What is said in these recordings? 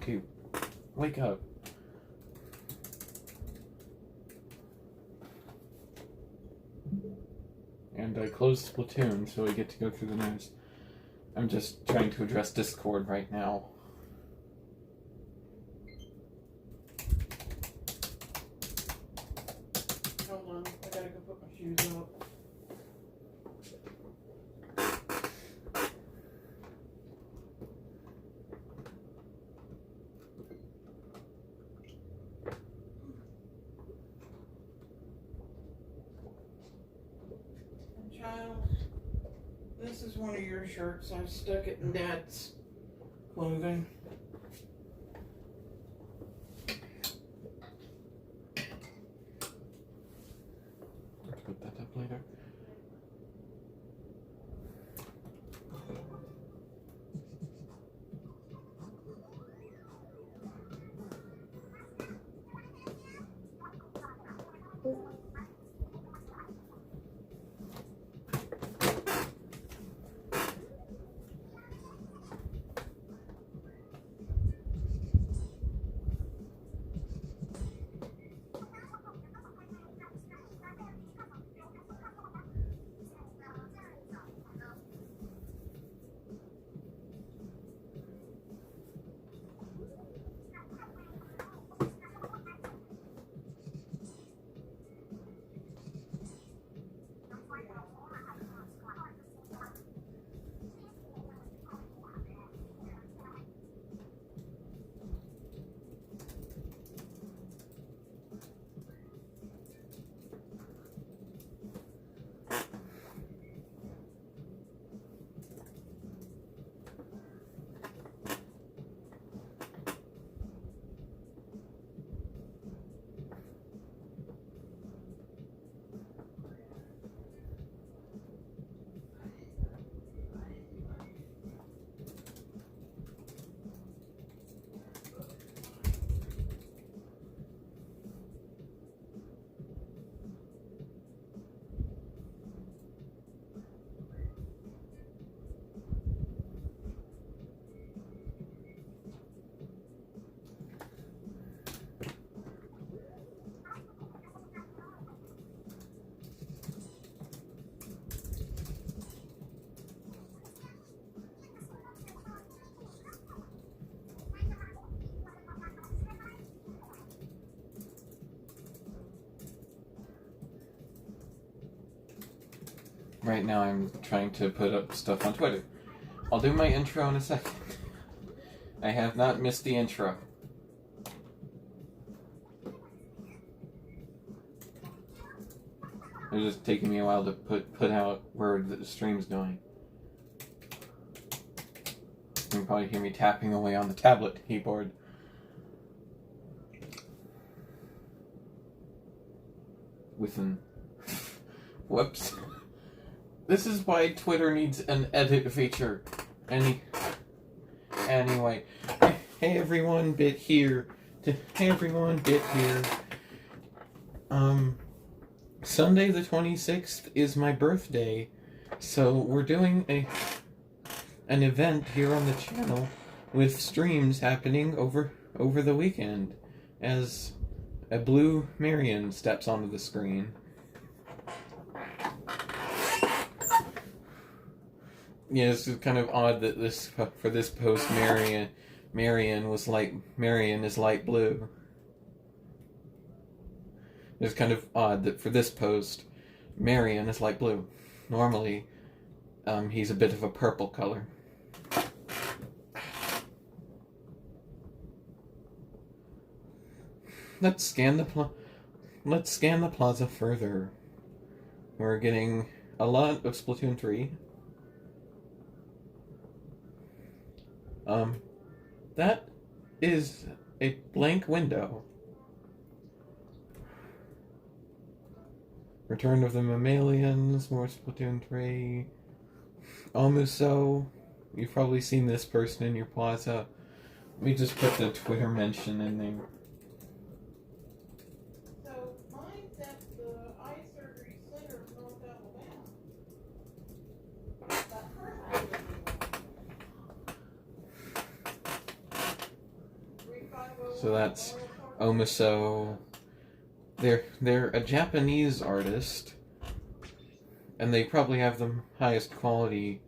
Okay, wake up. And I closed Splatoon, so I get to go through the news. I'm just trying to address Discord right now. Hold on, I gotta go put my shoes up. And child, this is one of your shirts. I've stuck it in Dad's clothing. Let's put that up later. Right now I'm trying to put up stuff on Twitter. I'll do my intro in a second. I have not missed the intro. It's just taking me a while to put out where the stream's going. You can probably hear me tapping away on the tablet keyboard. Whoops. This is why Twitter needs an edit feature. Anyway. Hey everyone, Bit here. Hey everyone, Bit here. Sunday the 26th is my birthday. So we're doing an event here on the channel with streams happening over the weekend as a blue Marion steps onto the screen. Yeah, it's kind of odd that for this post Marion is light blue. It's kind of odd that for this post Marion is light blue. Normally, he's a bit of a purple color. Let's scan the plaza further. We're getting a lot of Splatoon 3. That is a blank window. Return of the Mammalians, more Splatoon 3. Almost so. You've probably seen this person in your plaza. Let me just put the Twitter mention in there. So, mine's at the Eye Surgery Center of North Alabama. That hurt. So that's Omiso. They're a Japanese artist, and they probably have the highest quality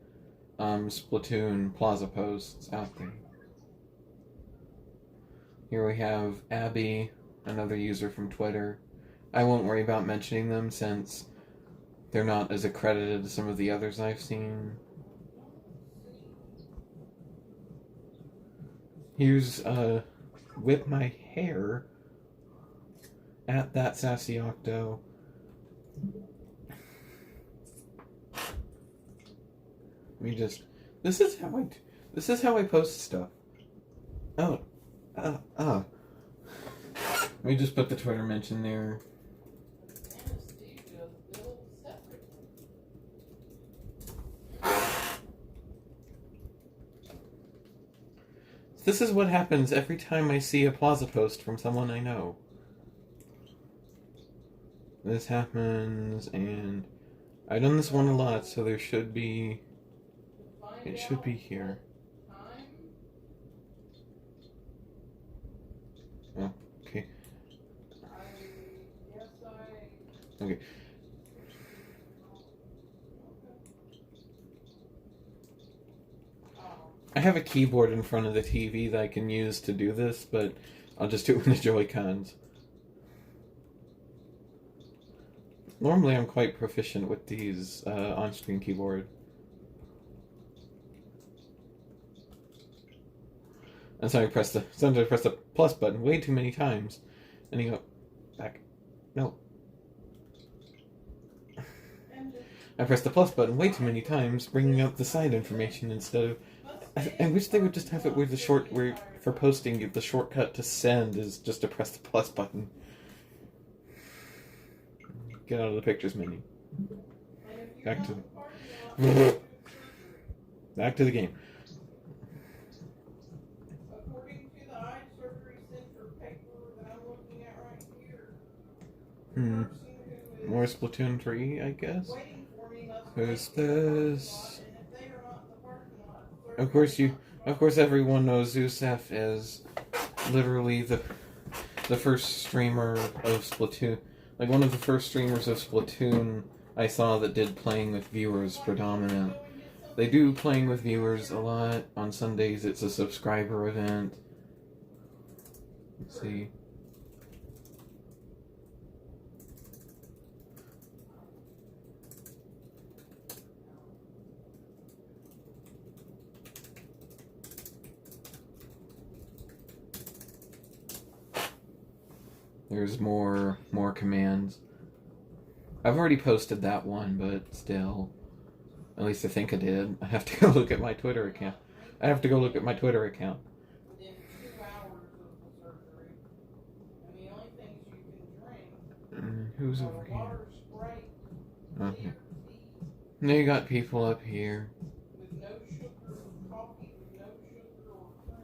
Splatoon Plaza posts out there. Here we have Abby, another user from Twitter. I won't worry about mentioning them since they're not as accredited as some of the others I've seen. Here's Whip My Hair at that Sassy Octo. This is how I post stuff. Let me just put the Twitter mention there. This is what happens every time I see a Plaza post from someone I know. This happens, and I've done this one a lot, so there should be... It should be here. Oh, okay. Okay. I have a keyboard in front of the TV that I can use to do this, but I'll just do it with the Joy-Cons. Normally I'm quite proficient with these on-screen keyboard. And so sometimes I press the plus button way too many times. And you go, back. No. I press the plus button way too many times, bringing up the side information instead of... I wish they would just have it where for posting, the shortcut to send is just to press the plus button. Get out of the pictures menu. Back to the game. According to the eye surgery center paper that I'm looking at right here, More Splatoon 3, I guess. Who's this? Of course, everyone knows Zusef as literally the first streamer of Splatoon. Like, one of the first streamers of Splatoon I saw that did playing with viewers predominant. They do playing with viewers a lot. On Sundays, it's a subscriber event. Let's see. There's more commands. I've already posted that one, but still. At least I think I did. I have to go look at my Twitter account. Within 2 hours of the surgery. And the only things you can drink Who's are over here? water, Sprite, Okay. Now you got people up here. with no sugar, coffee with no sugar or cream.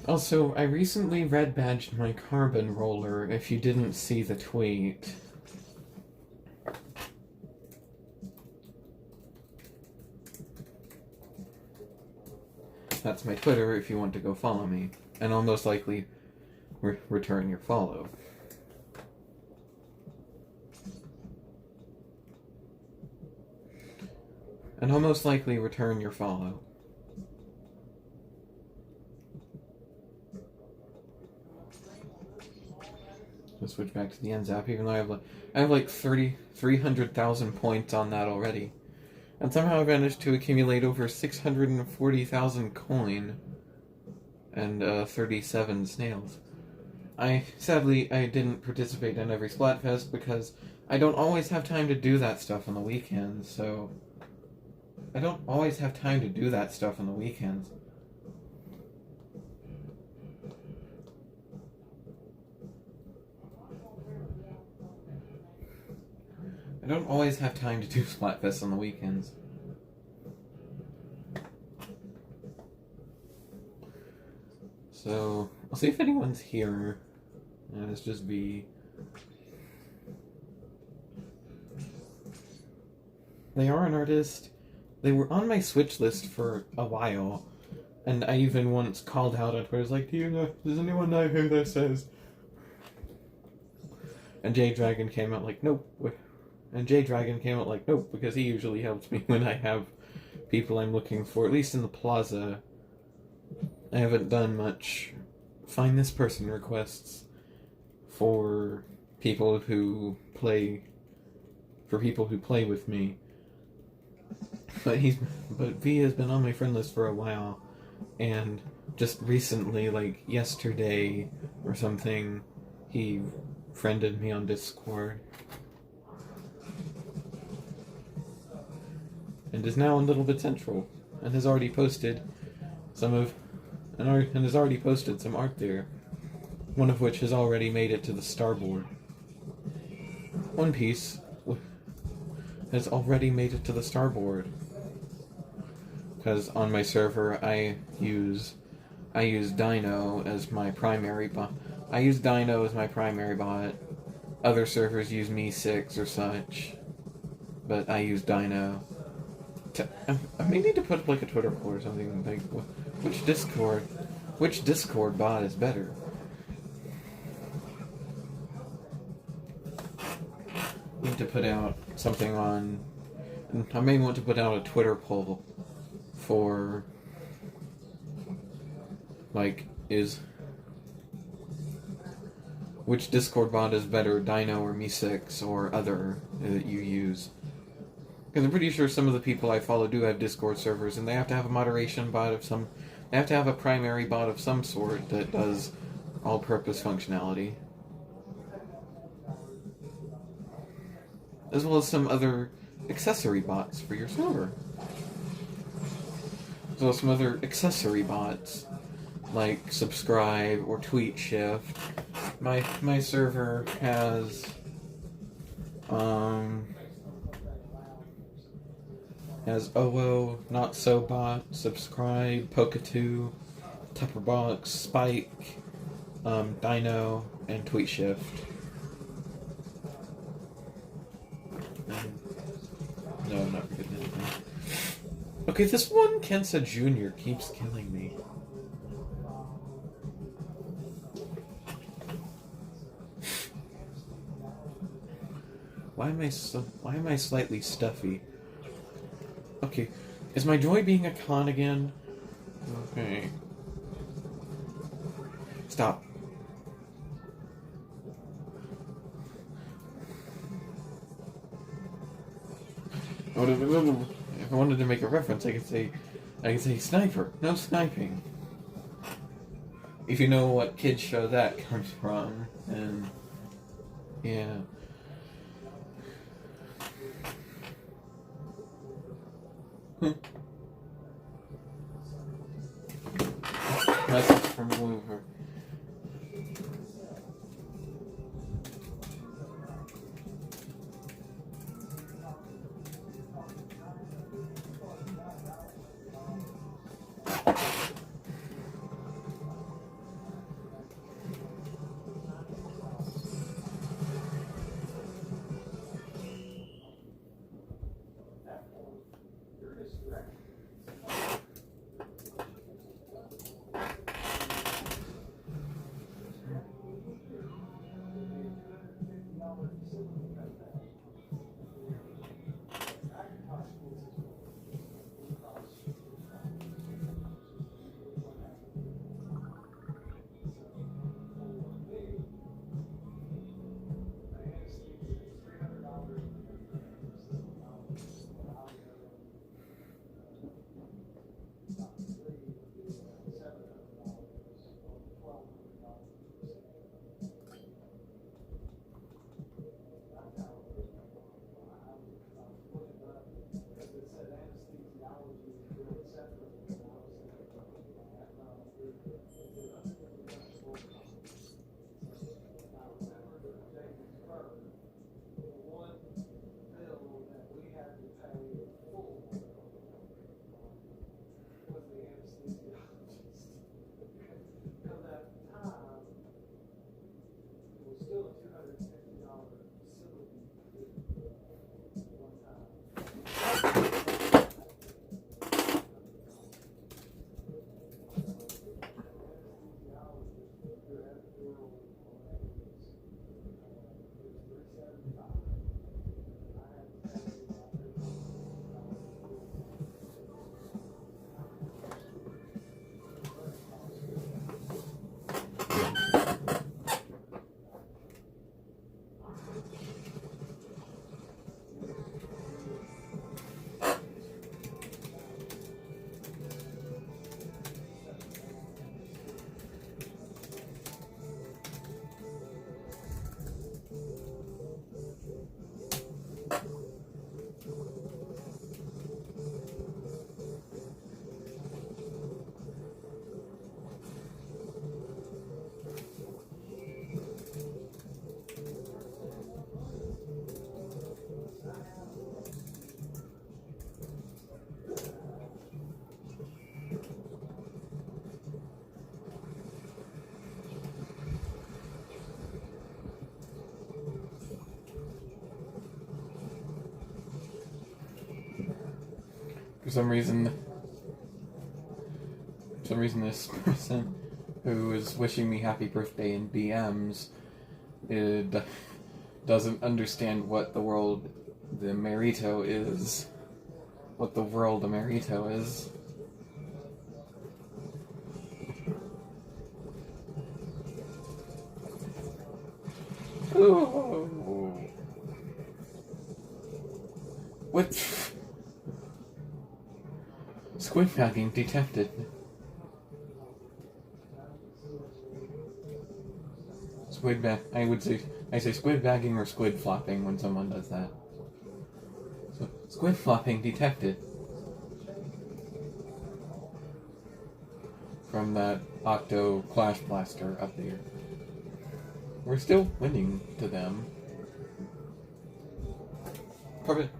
Also, I recently red badged my carbon roller, if you didn't see the tweet. That's my Twitter if you want to go follow me. And I'll most likely return your follow. And I'll most likely return your follow. Let's switch back to the ends app, even though I have like 300,000 points on that already. And somehow I managed to accumulate over 640,000 coin and 37 snails. Sadly, I didn't participate in every Splatfest because I don't always have time to do that stuff on the weekends, so... I don't always have time to do that stuff on the weekends. I don't always have time to do Splatfest on the weekends. So, I'll see if anyone's here. Let's just be... They are an artist. They were on my Switch list for a while, and I even once called out on Twitter, I was like, does anyone know who this is? And J Dragon came out like, nope. And J Dragon came out like, nope, because he usually helps me when I have people I'm looking for, at least in the plaza. I haven't done much find this person requests for people who play with me. But V has been on my friend list for a while, and just recently, like yesterday or something, he friended me on Discord. And is now on Little Bit Central, and has already posted some art there, one of which has already made it to the starboard. One Piece has already made it to the starboard, because on my server I use Dino as my primary bot. Other servers use Me6 or such, but I use Dino. I may need to put like a Twitter poll or something, like which Discord bot is better. Need to put out something on. I may want to put out a Twitter poll for like which Discord bot is better, Dino or Me6 or other that you use. Because I'm pretty sure some of the people I follow do have Discord servers, and they have to have a moderation bot of some. They have to have a primary bot of some sort that does all-purpose functionality, as well as some other accessory bots for your server. As well as some other accessory bots, like Subscribe or Tweet Shift. My server has OO, Not So Bot, Subscribe, Poke2, Tupperbox, Spike, Dino, and Tweet Shift. No, I'm not forgetting anything. Okay, this one Kensa Jr. keeps killing me. Why am I slightly stuffy? Okay, is my joy being a con again? Okay. Stop. If I wanted to make a reference, I could say sniper. No sniping. If you know what kids show that comes from, and yeah. Message from Bloover. For some reason, this person who is wishing me happy birthday in BMs doesn't understand what the world the Merito is. What the world a Merito is. Ooh. What? Squid bagging detected. I say squid bagging or squid flopping when someone does that. So, squid flopping detected. From that Octo Clash Blaster up there. We're still winning to them. Perfect.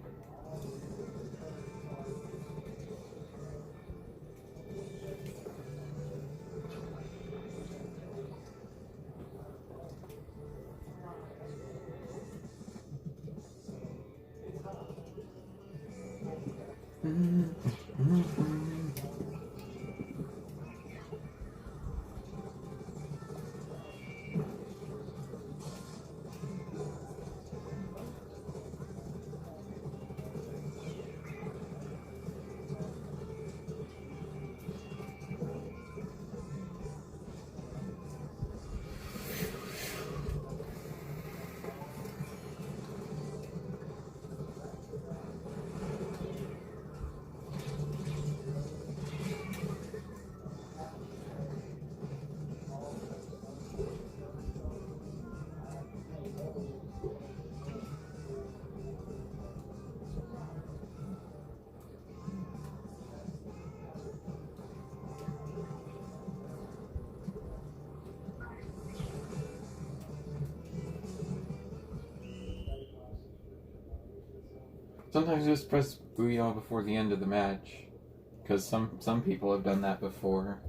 Sometimes just press Booyah before the end of the match. Because some people have done that before.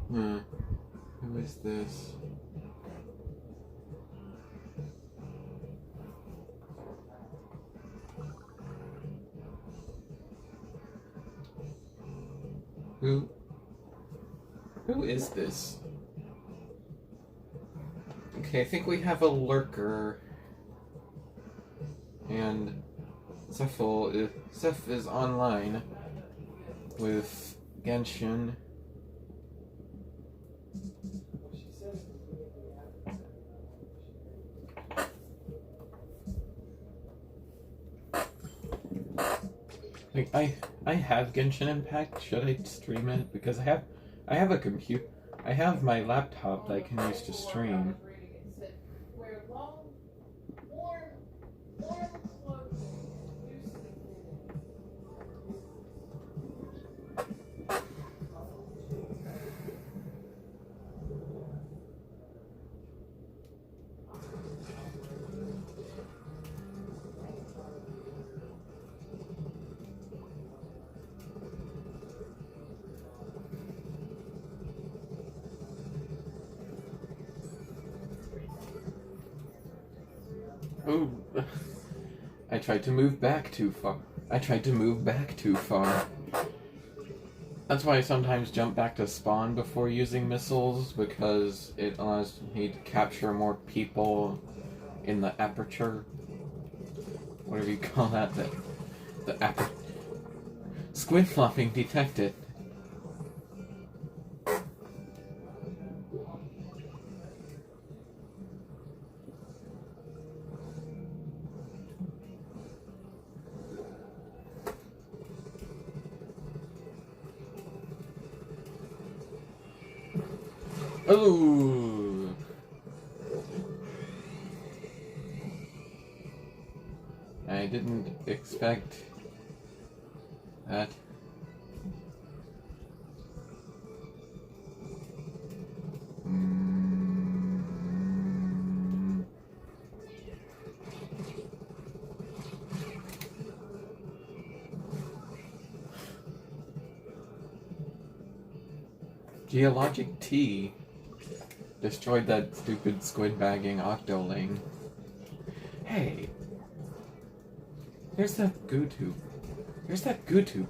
Who is this? Who is this? Okay, I think we have a lurker. And Seth is online with Genshin. Like I have Genshin Impact. Should I stream it? Because I have a computer. I have my laptop that I can use to stream. Oh, I tried to move back too far. That's why I sometimes jump back to spawn before using missiles, because it allows me to capture more people in the aperture. Whatever you call that, the aperture. Squid flopping detected. Oh! I didn't expect that. Geologic tea. Destroyed that stupid squid bagging octoling. Hey. Here's that goo tube. Here's that goo tube.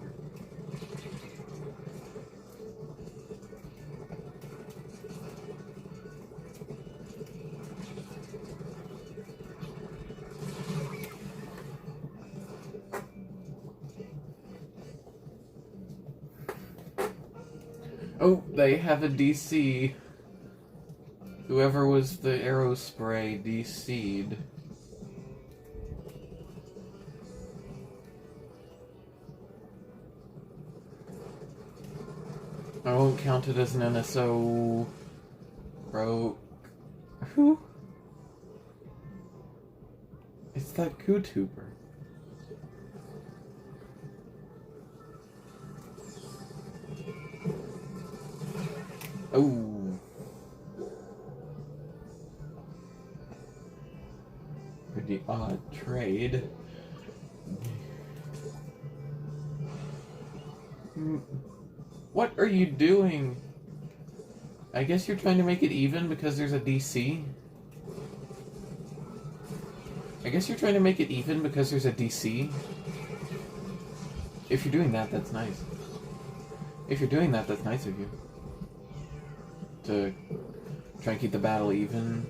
Oh, they have a DC. Whoever was the arrow spray DC'd. I won't count it as an NSO. Broke. Who? It's that YouTuber. Oh. Pretty odd trade. What are you doing? I guess you're trying to make it even because there's a DC. I guess you're trying to make it even because there's a DC. If you're doing that, that's nice. If you're doing that, that's nice of you. To try and keep the battle even.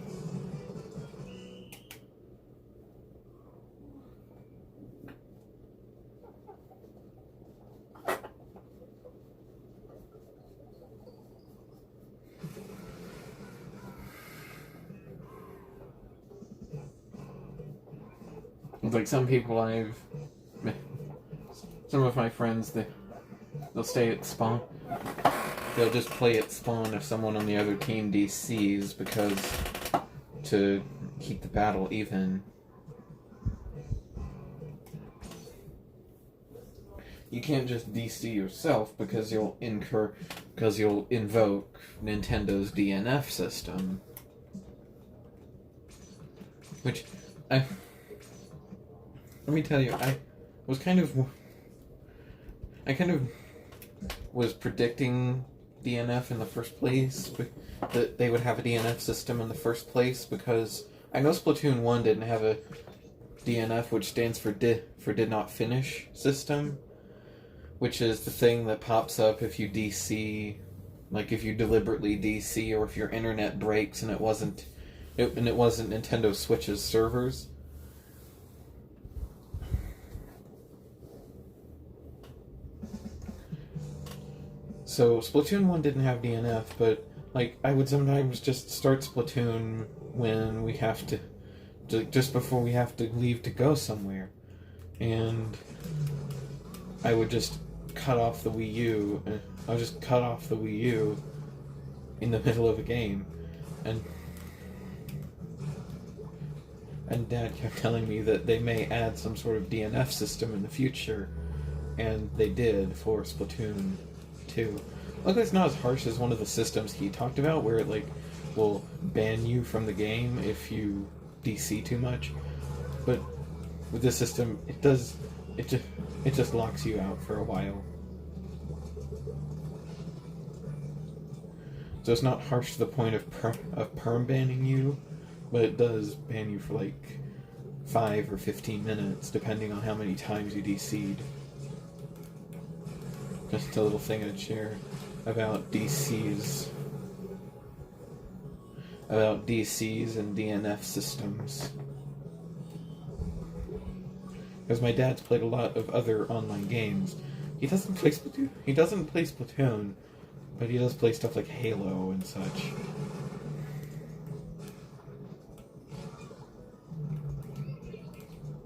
Like some people some of my friends, they'll stay at spawn. They'll just play at spawn if someone on the other team DCs because to keep the battle even. You can't just DC yourself because you'll invoke Nintendo's DNF system. Which let me tell you, I kind of was predicting DNF in the first place, that they would have a DNF system in the first place, because I know Splatoon 1 didn't have a DNF, which stands for did not finish system, which is the thing that pops up if you DC, like if you deliberately DC, or if your internet breaks and it wasn't Nintendo Switch's servers. So Splatoon 1 didn't have DNF, but like I would sometimes just start Splatoon when we have to just before we have to leave to go somewhere, and I would just cut off the Wii U. I'll just cut off the Wii U in the middle of a game, and Dad kept telling me that they may add some sort of DNF system in the future, and they did for Splatoon 2. Luckily, it's not as harsh as one of the systems he talked about, where it like will ban you from the game if you DC too much. But with this system, it just locks you out for a while. So it's not harsh to the point of perm banning you, but it does ban you for like 5 or 15 minutes, depending on how many times you DC'd. Just a little thing I'd share about DCs. About DCs and DNF systems. Because my dad's played a lot of other online games. He doesn't play Splatoon, but he does play stuff like Halo and such.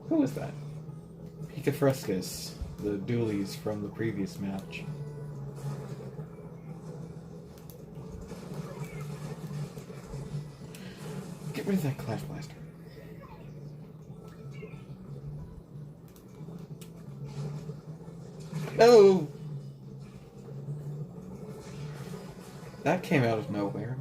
Who was that? Pika Frescus, the dualies from the previous match. Get rid of that Clash Blaster. No! That came out of nowhere.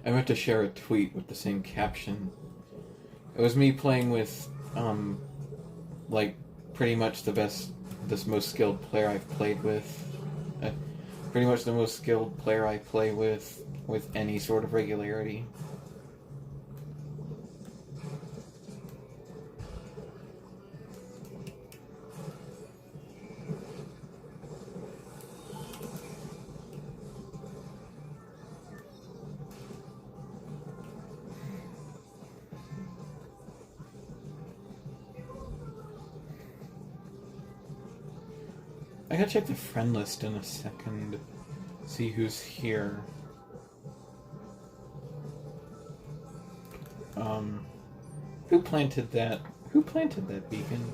I meant to share a tweet with the same caption. It was me playing with, like, pretty much the most skilled player I've played with pretty much the most skilled player I play with any sort of regularity. I gotta check the friend list in a second. See who's here. Who planted that? Who planted that beacon?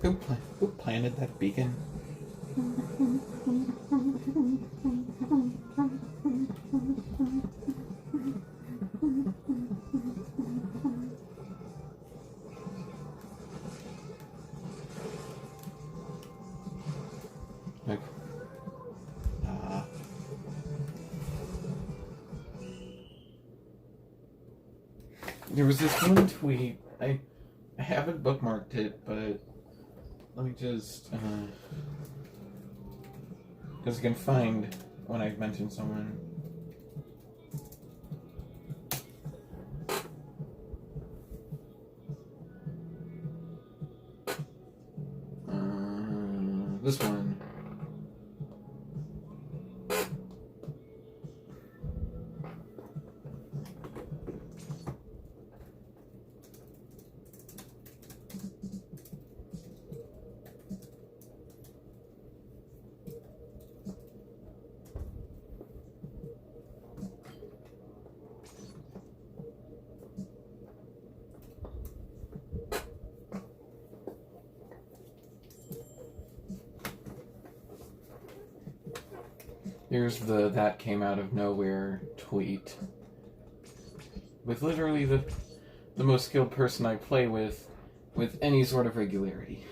Who planted that beacon? Like, there was this one tweet. I haven't bookmarked it, but let me just because I can find when I mention someone. This one. Here's the "that came out of nowhere" tweet. With literally the most skilled person I play with any sort of regularity.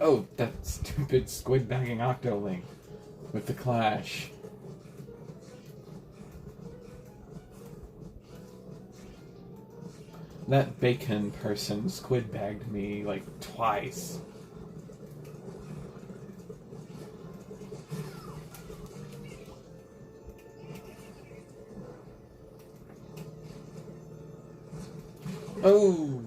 Oh, that stupid squid bagging Octolink with the Clash. That bacon person squid bagged me like twice. Oh.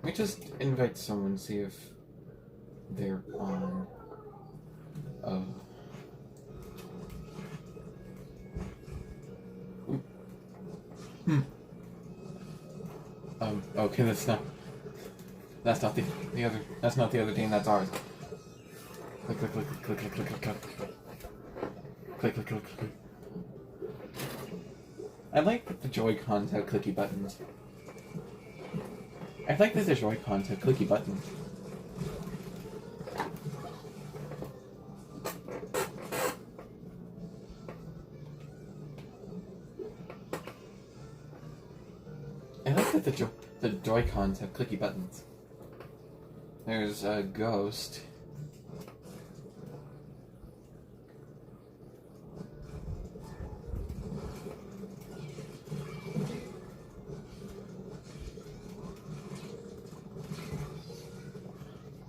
Let me just invite someone, see if they're on. Okay, that's not the other team, that's ours. Click, click, click, click, click, click, click, click. Click, click, click, click. I like that the Joy-Cons have clicky buttons. I like that the Joy-Cons have clicky buttons. I like that the Joy-Cons have clicky buttons. There's a Ghost.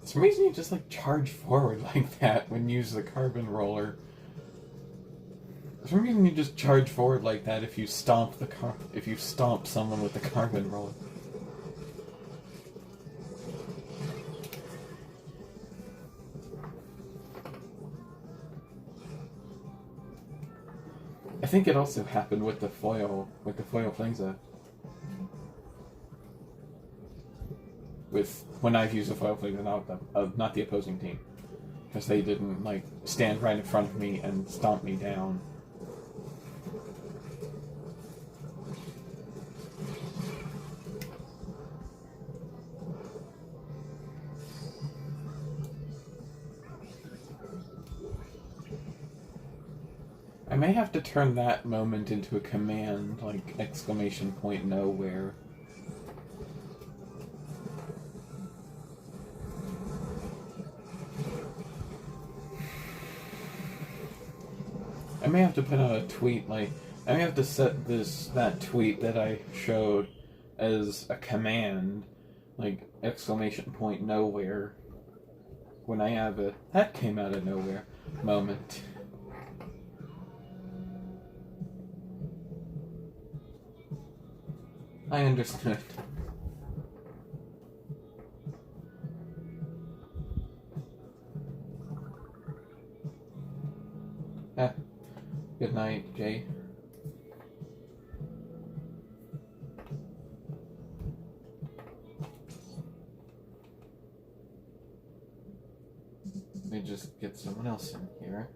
For some reason you just like charge forward like that when you use the carbon roller. For some reason you just charge forward like that if you stomp someone with the carbon roller. I think it also happened with the foil flingza. When I've used a foil flingza, not the opposing team, because they didn't like stand right in front of me and stomp me down. I may have to turn that moment into a command, like exclamation point nowhere. I may have to put out a tweet, like, I may have to set that tweet that I showed as a command, like exclamation point nowhere, when I have a that came out of nowhere moment. I understood. Good night, Jay. Let me just get someone else in here.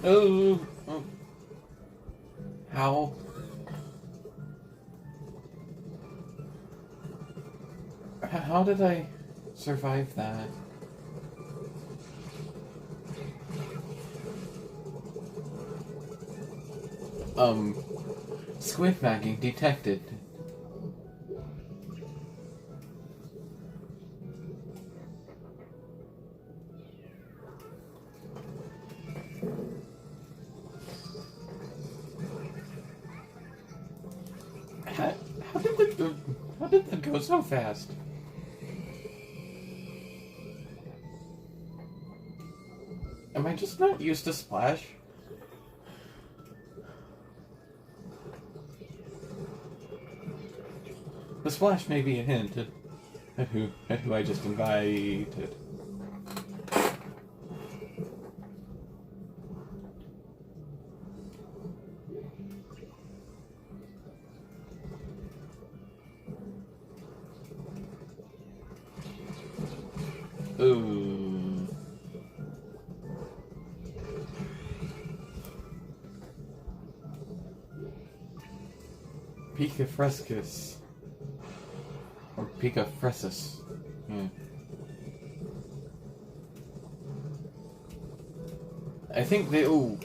Oh. How? How did I survive that? Squid bagging detected. How did that go so fast? Am I just not used to Splash? The Splash may be a hint at who I just invited. Ooh. Pika Frescus. Or Pika Frescus. Yeah. I think they... Ooh.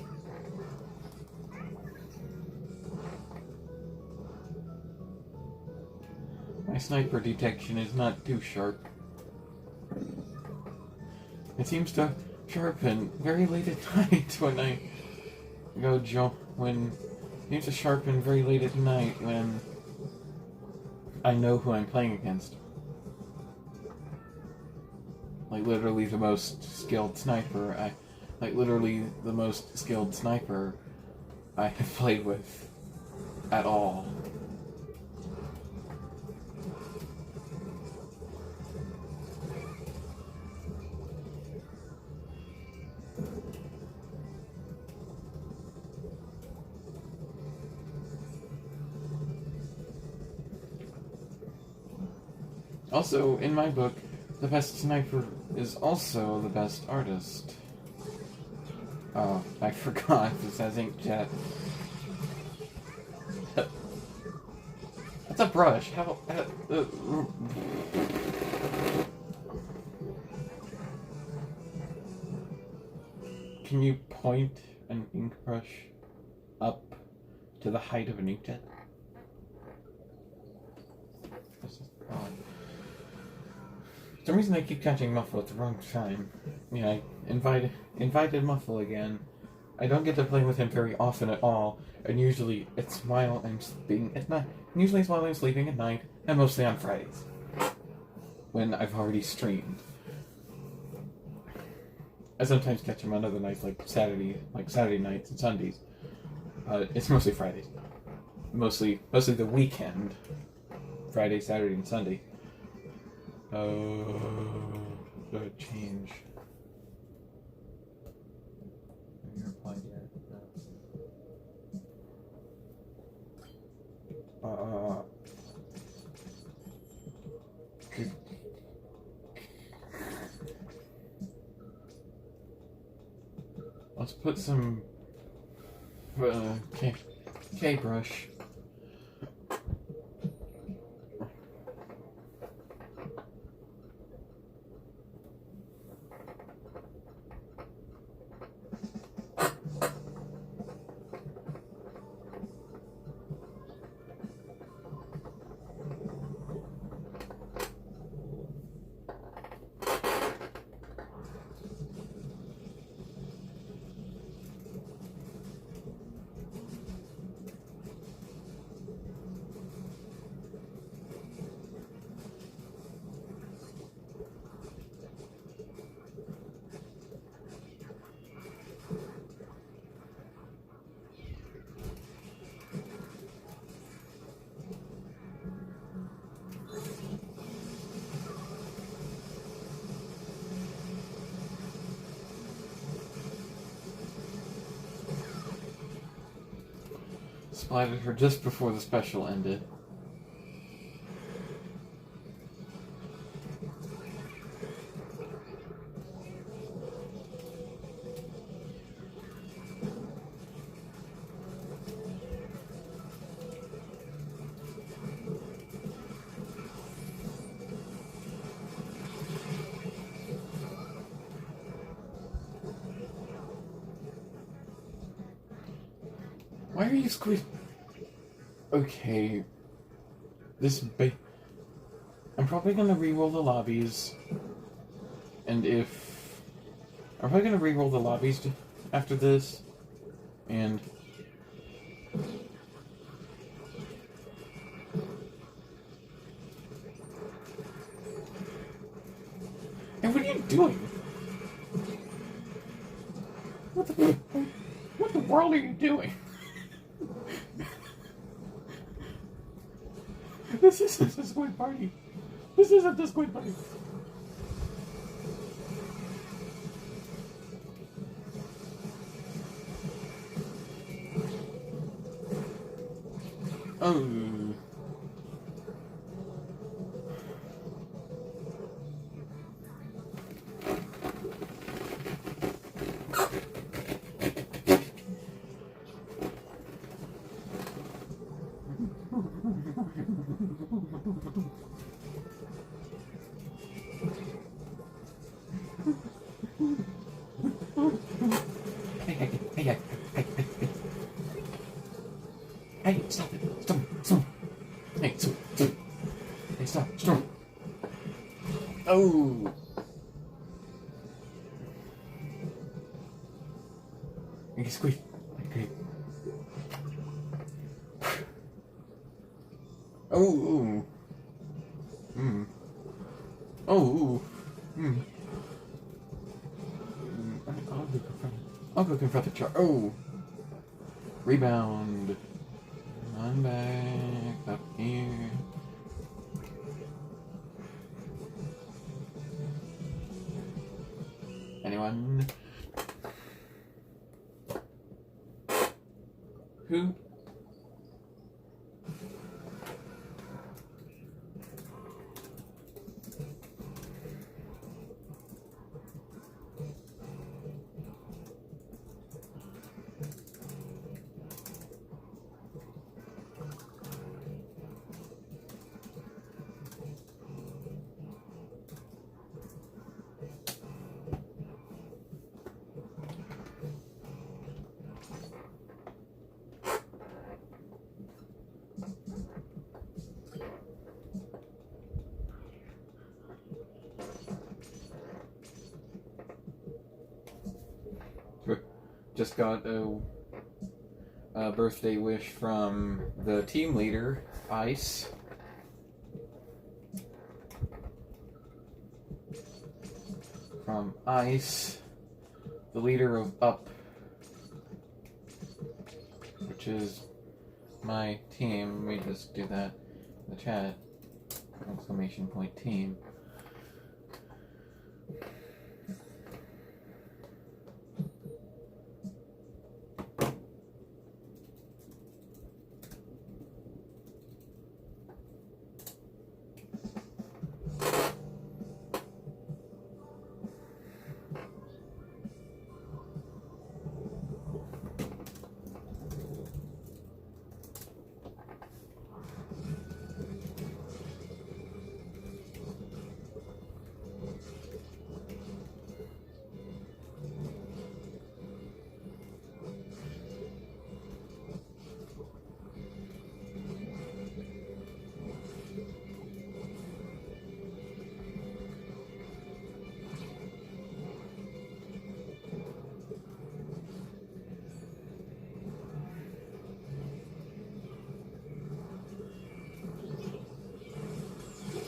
My sniper detection is not too sharp. It seems to sharpen very late at night when I go jump. It seems to sharpen very late at night when I know who I'm playing against. Like literally the most skilled sniper I have played with at all. Also, in my book, the best sniper is also the best artist. Oh, I forgot. This has inkjet. That's a brush. How? Can you point an ink brush up to the height of an inkjet? This is odd. For some reason I keep catching Muffle at the wrong time. Yeah, I invited Muffle again. I don't get to play with him very often at all, and usually it's while I'm sleeping at night. Usually it's while I'm sleeping at night, and mostly on Fridays, when I've already streamed. I sometimes catch him on other nights, like Saturday nights and Sundays. It's mostly Fridays. Mostly the weekend. Friday, Saturday, and Sunday. Gotta change. Have you replied yet? No. Good. Let's put some K-brush. Splattered her just before the special ended. Why are you squeezing? Okay. I'm probably gonna re-roll the lobbies. And I'm probably gonna re-roll the lobbies after this. And... And what are you doing? What the world are you doing? This isn't a squid party. This isn't the squid party. Oh. Hey, stop it. Stop. Hey, stop. Hey, stop. Oh. Okay, squeeze. Okay. Oh. Oh. I'll go confront the char. Oh. Rebound. I'm back up here. Anyone? Who? just got a birthday wish from the team leader, Ice. From Ice, the leader of Up, which is my team. Let me just do that in the chat. Exclamation point team.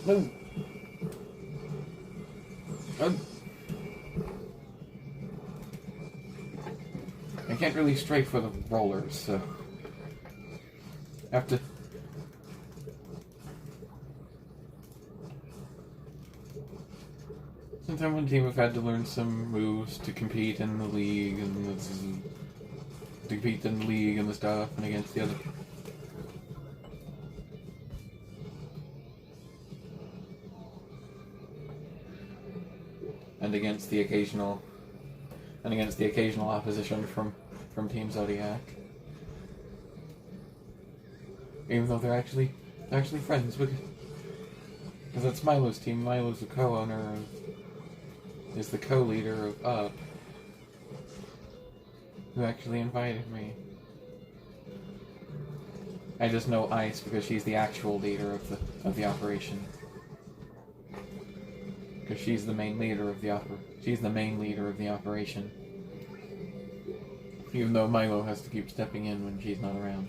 No. I can't really strike for the rollers, so I have to. Since I'm on a team, I've had to learn some moves to compete in the league and to compete in the league and the stuff and against the other. And against the occasional opposition from Team Zodiac. Even though they're actually friends, because that's Milo's team. Milo's the co-owner is the co-leader of Up, who actually invited me. I just know Ice because she's the actual leader of the operation. Because she's the main leader of the operation. Even though Milo has to keep stepping in when she's not around.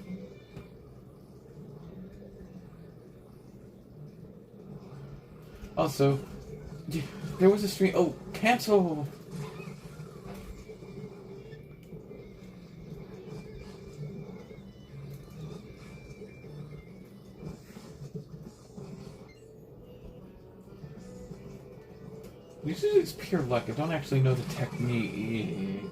Also, there was a stream. Oh, cancel! This is pure luck. I don't actually know the technique.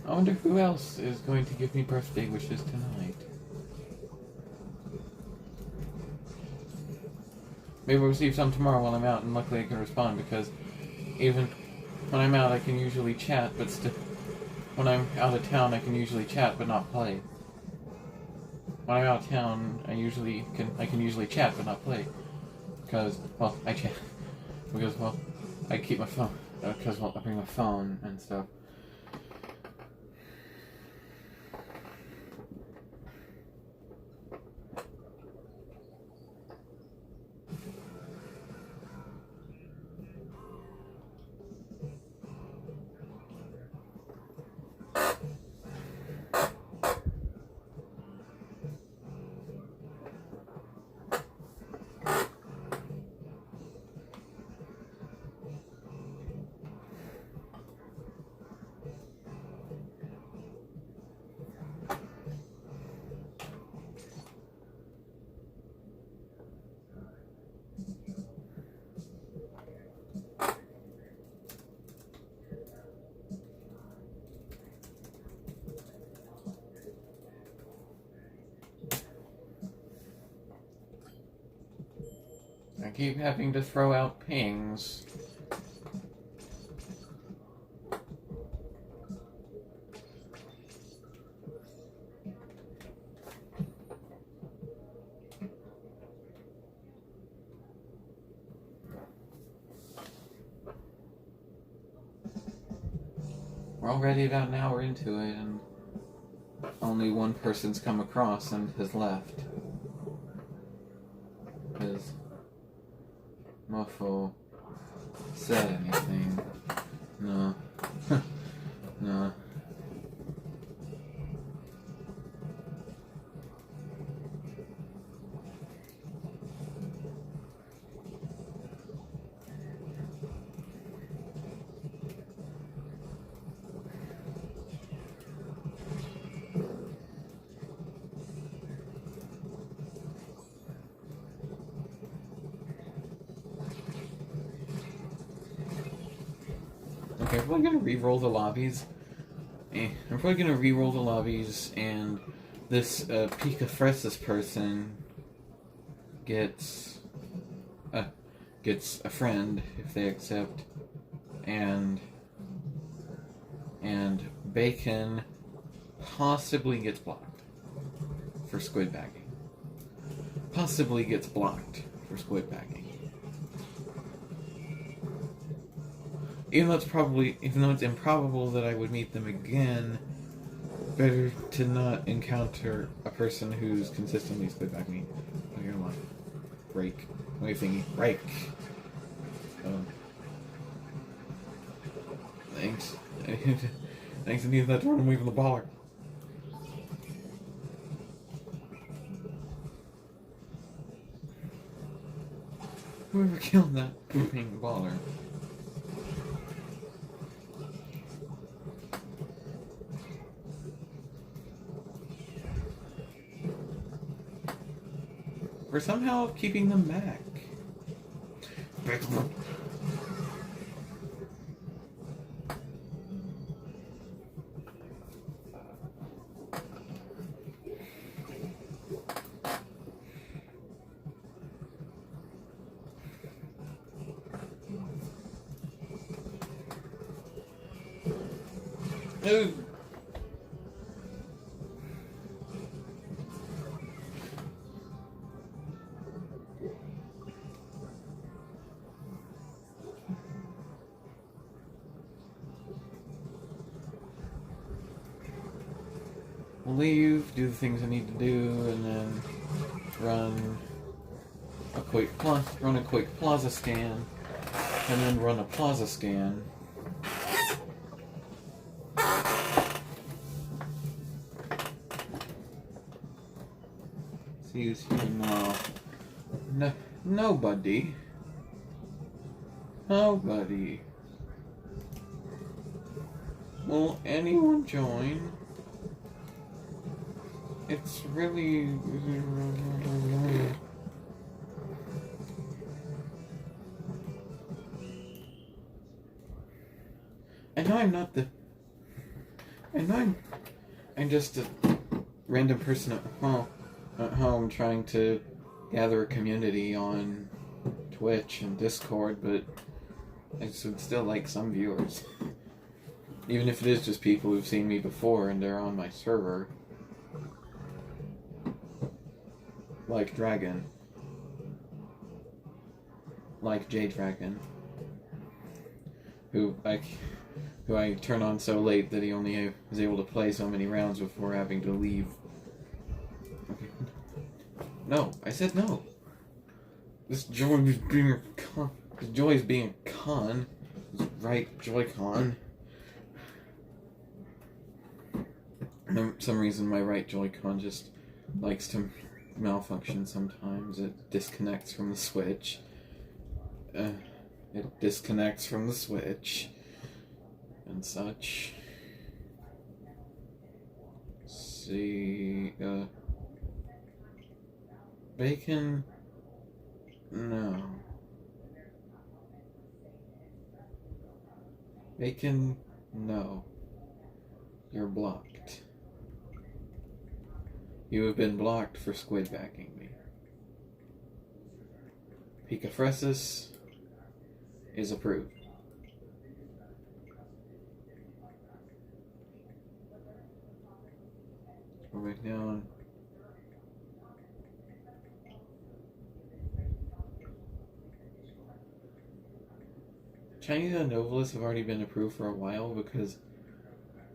I wonder who else is going to give me birthday wishes tonight. Maybe we'll receive some tomorrow while I'm out, and luckily I can respond, because even when I'm out I can usually chat, but when I'm out of town I can usually chat but not play. When I'm out of town I can usually chat but not play. Because, well, I chat. Because, well, I keep my phone. Because, well, I bring my phone and stuff. I keep having to throw out pings. already about an hour into it, and only one person's come across and has left. Has Mofo said anything? No. No. Okay, I'm probably gonna re-roll the lobbies. I'm probably gonna re-roll the lobbies, and this Pika Fresas person gets a friend if they accept, and Bacon possibly gets blocked for squid bagging. Possibly gets blocked for squid bagging. Even though it's improbable that I would meet them again, better to not encounter a person who's consistently squid bagging me. Oh, you're alive. Break. Wait, thingy. Break. Thanks. Thanks, I needed that to run away from the baller. Whoever killed that pooping baller? We're somehow keeping them back. Ooh. Leave, do the things I need to do, and then run a quick plaza scan, and then run a plaza scan. See who's here now. No, nobody. Nobody. Will anyone join? It's really... I know I'm not the... I know I'm just a random person at home trying to gather a community on Twitch and Discord, but I just would still like some viewers. Even if it is just people who've seen me before and they're on my server. Like Dragon. Like J-Dragon. Who I turn on so late that he only was able to play so many rounds before having to leave. Okay. No, I said no. This Joy is being a con. This Joy is being a con. Right, Joy-Con. For some reason my right Joy-Con just likes to malfunction sometimes. It disconnects from the Switch. It disconnects from the Switch. And such. See, Bacon? No. Bacon? No. You're blocked. You have been blocked for squid backing me. Picafresis is approved. Go back down. Chinese and Novelist have already been approved for a while because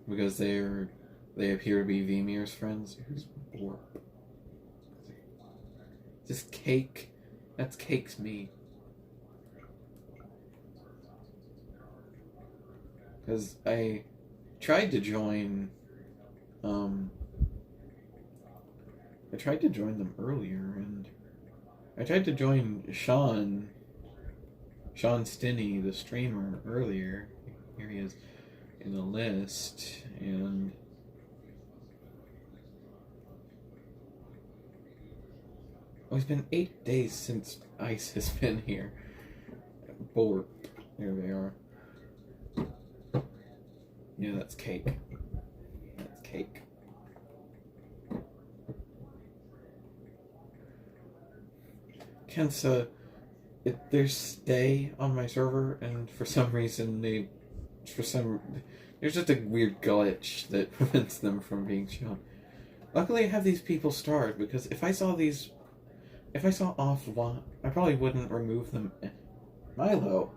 because they appear to be Vimir's friends. Who's Borp? This Cake. That's Cake's me. Because I tried to join. I tried to join them earlier, and I tried to join Sean Stinney, the streamer, earlier. Here he is in the list, and oh, it's been 8 days since Ice has been here. Borp. Here they are. Yeah, that's Cake. That's Cake. Kensa, there's stay on my server, and for some reason there's just a weird glitch that prevents them from being shown. Luckily, I have these people starred, because if I saw offline, I probably wouldn't remove them. Milo.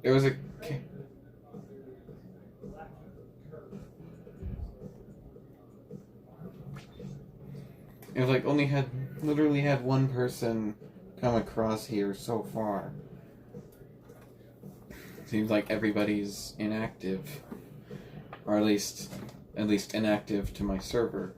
There was a. It was like literally had one person come across here so far. Seems like everybody's inactive, or at least inactive to my server.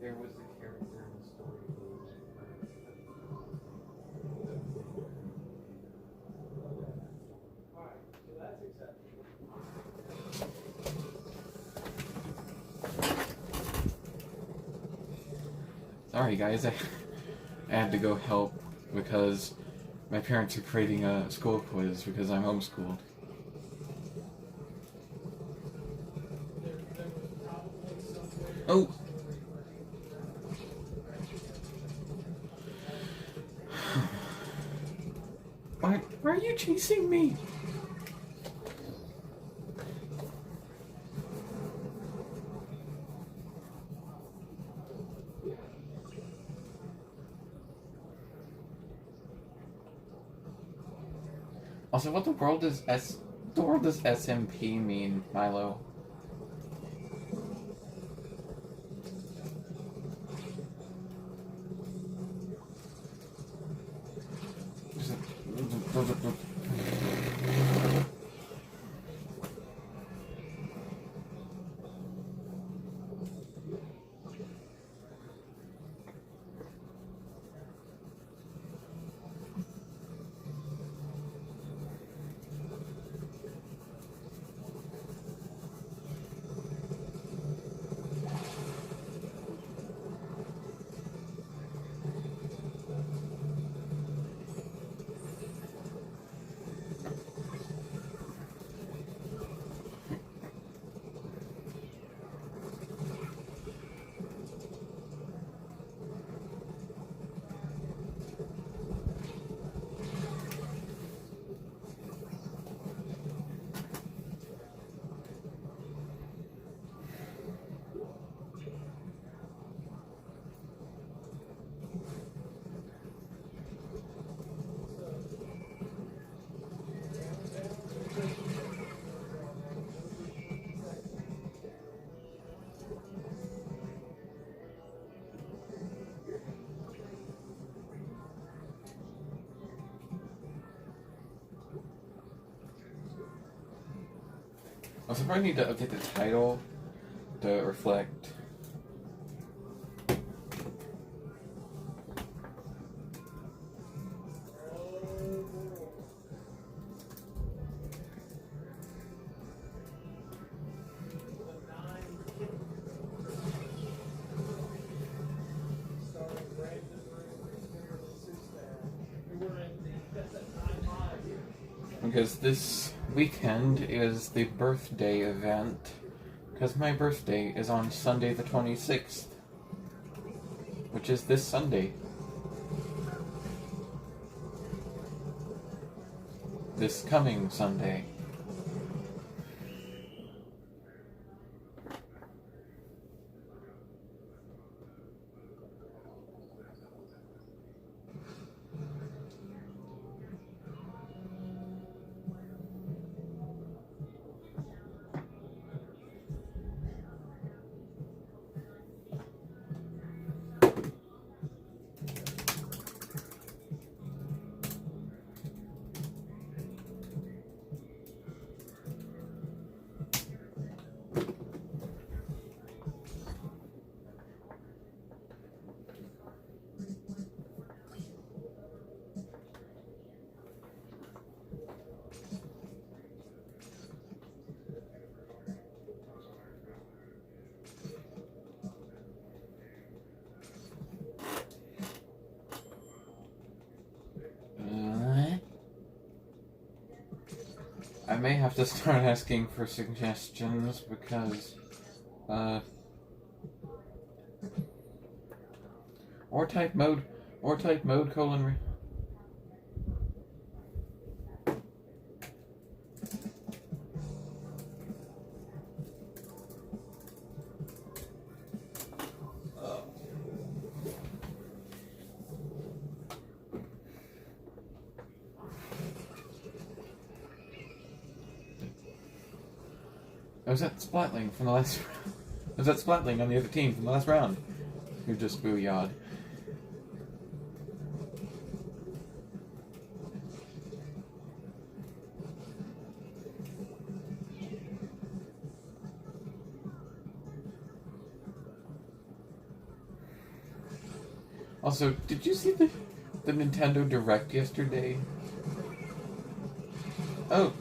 There was a character in the story who was Sorry guys, I had to go help because my parents are creating a school quiz because I'm homeschooled. Oh! Why are you chasing me? Also, what the world does SMP mean, Milo? Also, probably need to update the title to reflect. Because this weekend is the birthday event. Because my birthday is on Sunday the 26th. Which is this Sunday. This coming Sunday. I may have to start asking for suggestions because, or type mode colon. I was at Splatling from the last. I was at Splatling on the other team from the last round. Who just booyah'd. Also, did you see the Nintendo Direct yesterday? Oh.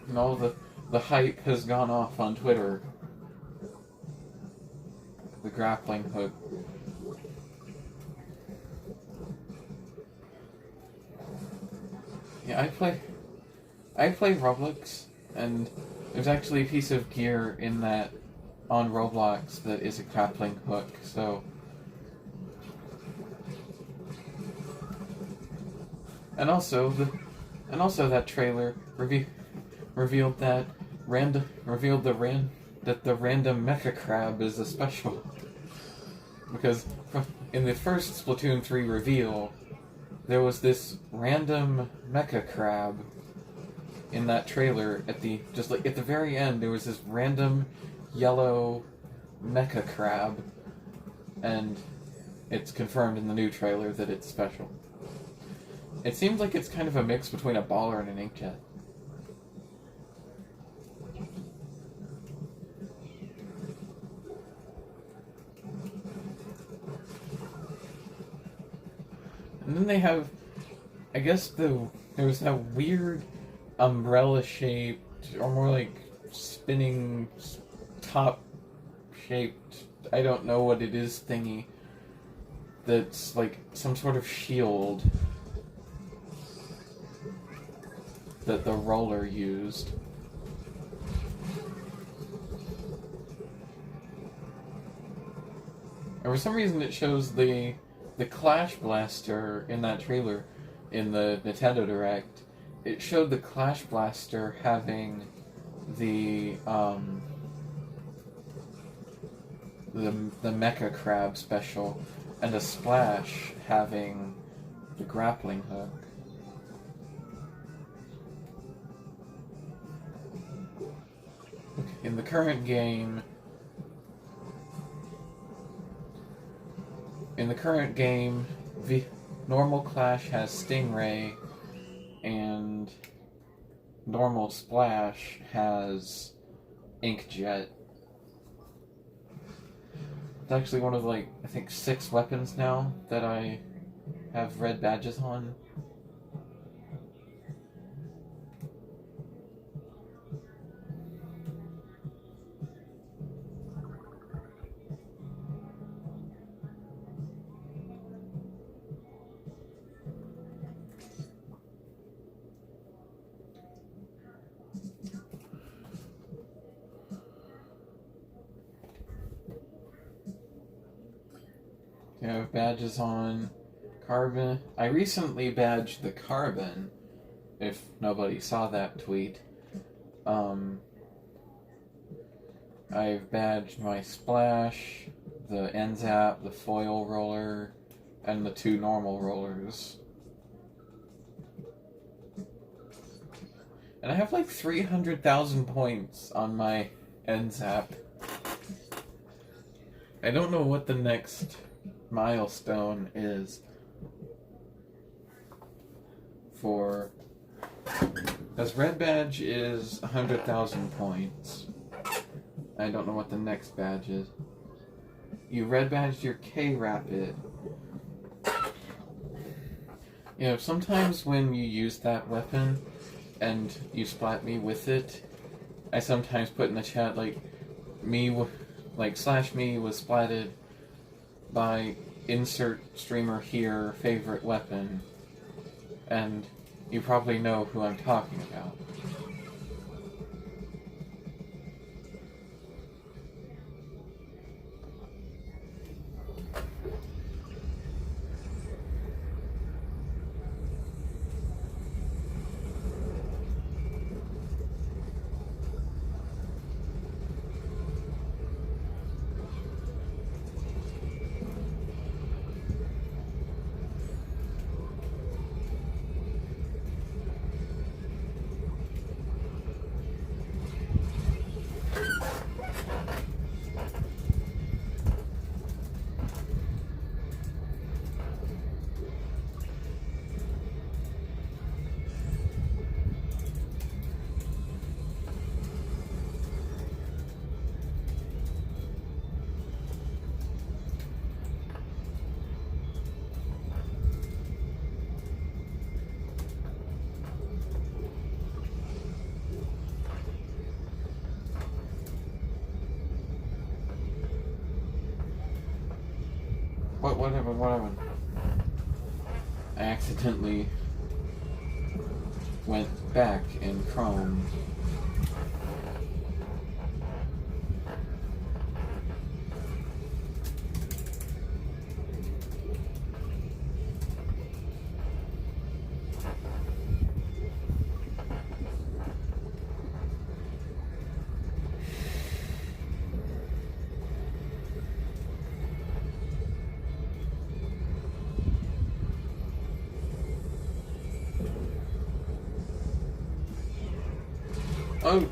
And all the hype has gone off on Twitter. The grappling hook. Yeah, I play Roblox, and there's actually a piece of gear in that on Roblox that is a grappling hook, so. And also that trailer revealed that the random mecha crab is a special. Because in the first Splatoon 3 reveal, there was this random mecha crab in that trailer at the very end. There was this random yellow mecha crab, and it's confirmed in the new trailer that it's special. It seems like it's kind of a mix between a baller and an inkjet. And then they have, I guess there was that weird umbrella-shaped, or more like spinning top-shaped, I don't know what it is thingy, that's like some sort of shield that the roller used. And for some reason it shows the Clash Blaster in that trailer, in the Nintendo Direct. It showed the Clash Blaster having the Mecha Crab special, and a Splash having the grappling hook. in the current game, the normal Clash has Stingray, and normal Splash has Inkjet. It's actually one of, like, I think 6 weapons now that I have red badges on. I have badges on Carbon. I recently badged the Carbon, if nobody saw that tweet. I've badged my Splash, the NZAP, the foil roller, and the 2 normal rollers. And I have like 300,000 points on my NZAP. I don't know what the next milestone is for, because red badge is 100,000 points. I don't know what the next badge is. You red badged your K Rapid. You know, sometimes when you use that weapon and you splat me with it, I sometimes put in the chat like slash me was splatted by insert streamer here favorite weapon, and you probably know who I'm talking about. Whatever. I accidentally went back in Chrome. Oh!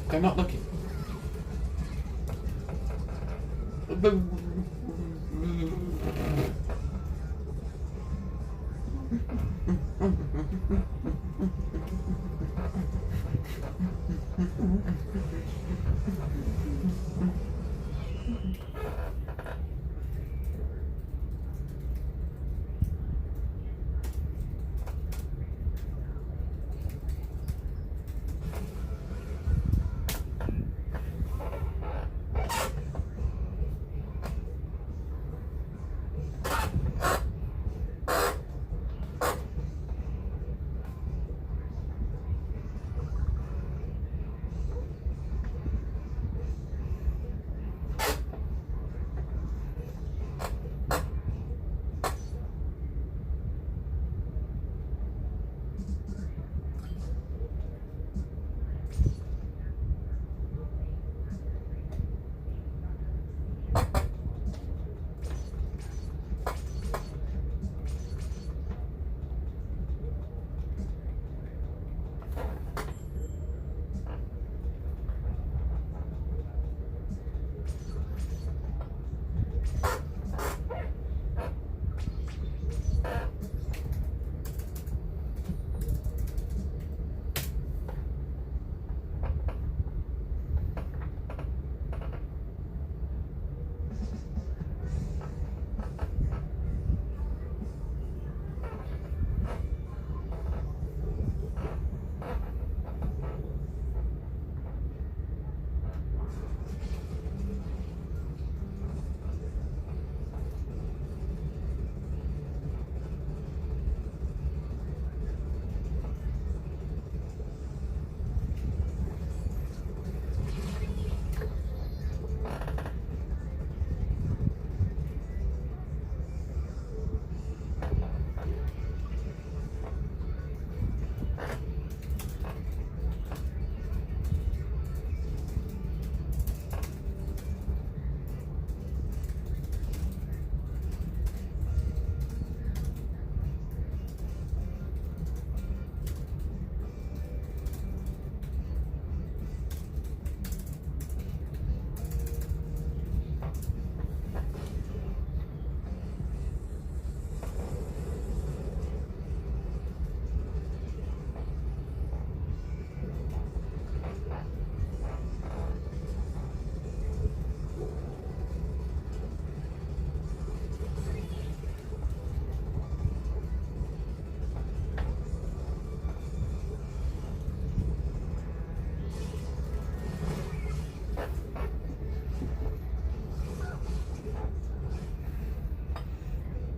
I'm not looking.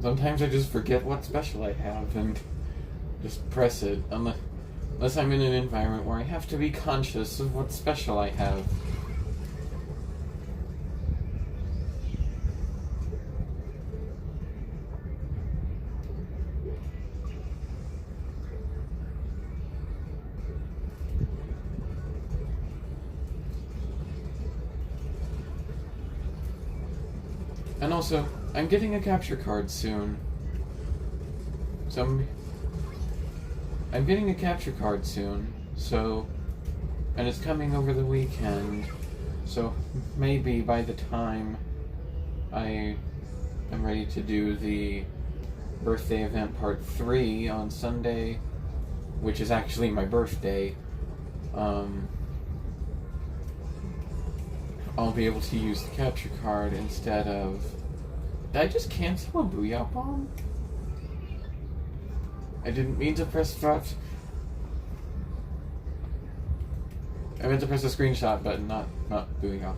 Sometimes I just forget what special I have and just press it, unless I'm in an environment where I have to be conscious of what special I have. And also, I'm getting a capture card soon. I'm getting a capture card soon, and it's coming over the weekend, so maybe by the time I am ready to do the birthday event part 3 on Sunday, which is actually my birthday, I'll be able to use the capture card instead of... Did I just cancel a Booyah Bomb? I didn't mean to press that. I meant to press the screenshot button, not Booyah.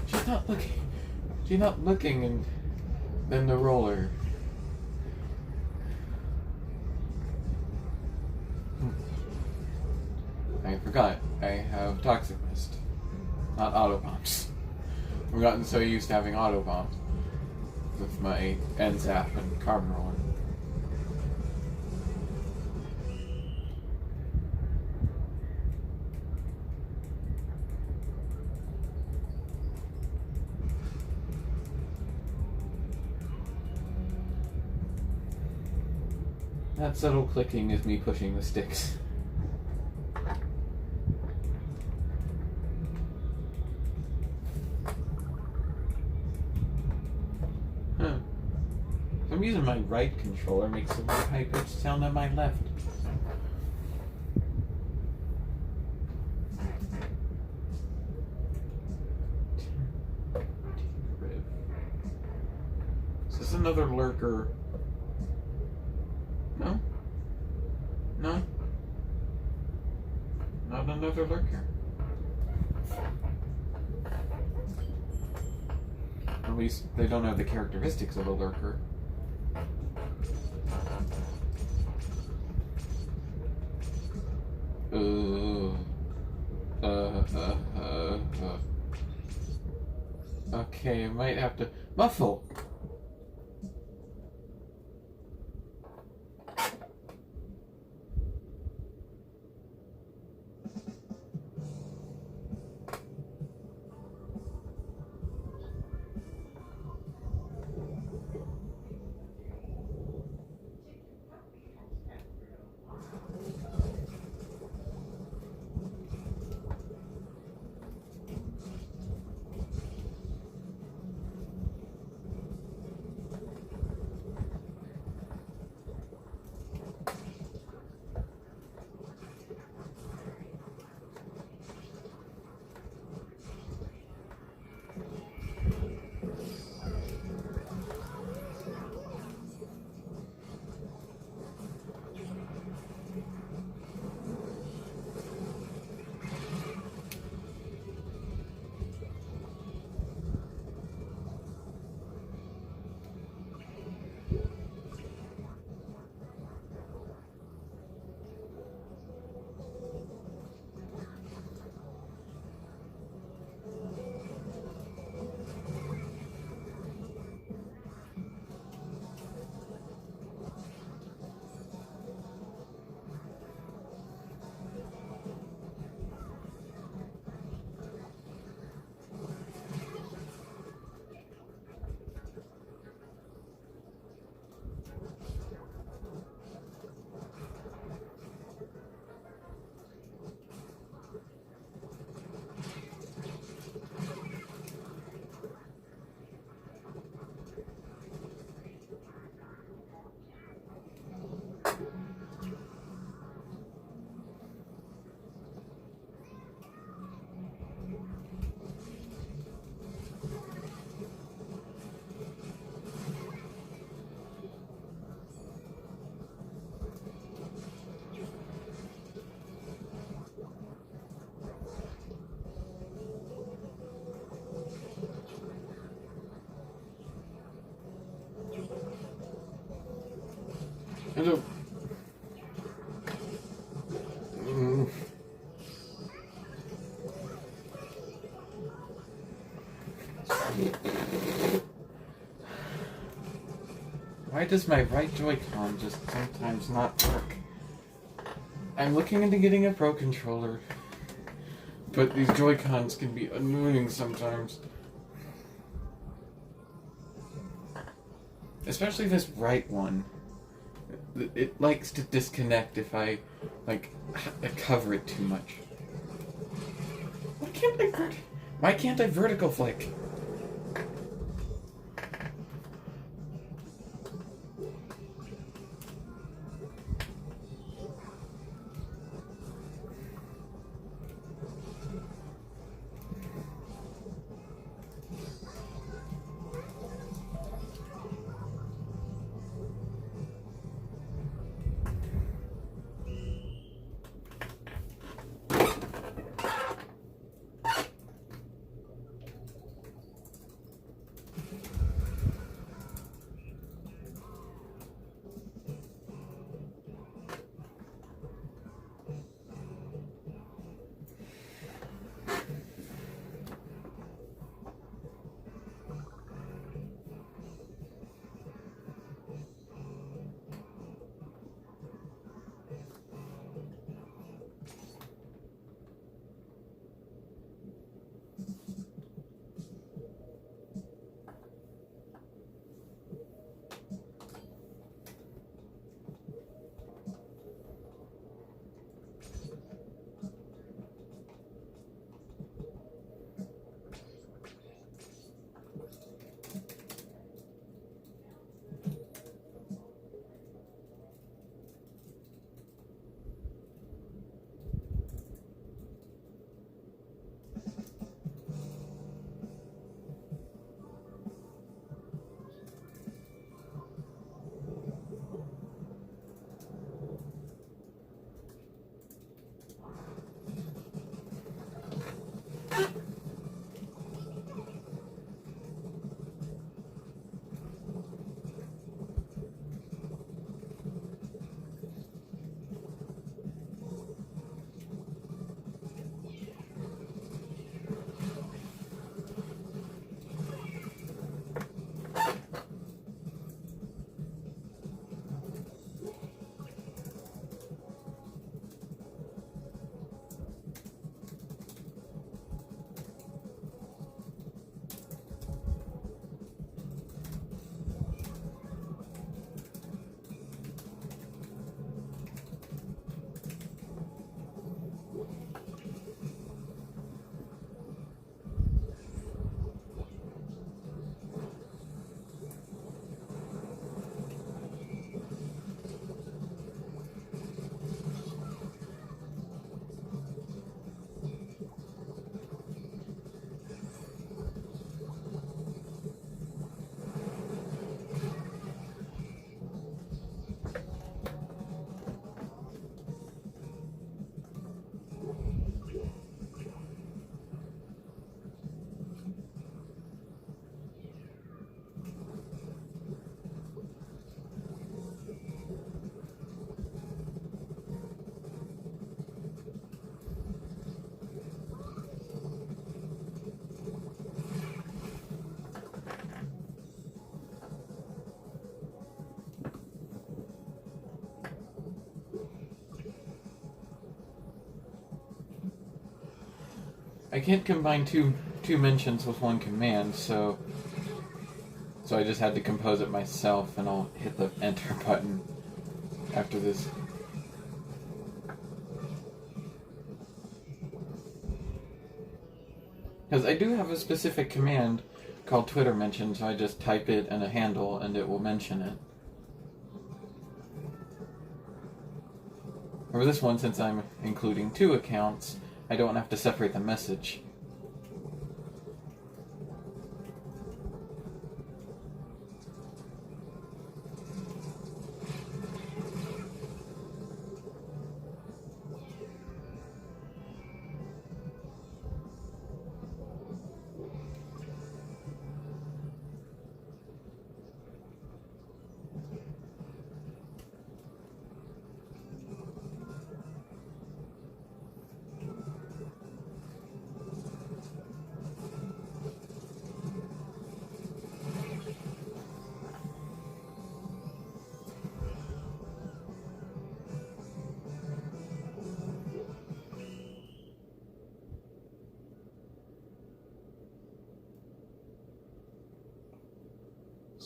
She's not looking. She's not looking, and then the roller. I forgot. I have Toxic Mist, not Auto Bombs. I've gotten so used to having Auto Bombs with my N-Zap and Carbon Roller. That subtle clicking is me pushing the sticks. I'm using my right controller, makes a very high-pitched sound on my left. Is this another lurker? No? No? Not another lurker. At least they don't have the characteristics of a lurker. Okay, I might have to muffle. Hello. Why does my right Joy-Con just sometimes not work? I'm looking into getting a Pro controller, but these Joy-Cons can be annoying sometimes. Especially this right one. It likes to disconnect if I, like, cover it too much. Why can't I vertical flick? I can't combine two mentions with one command, so I just had to compose it myself, and I'll hit the enter button after this. Because I do have a specific command called Twitter mention, so I just type it and a handle and it will mention it. For this one, since I'm including two accounts, I don't have to separate the message.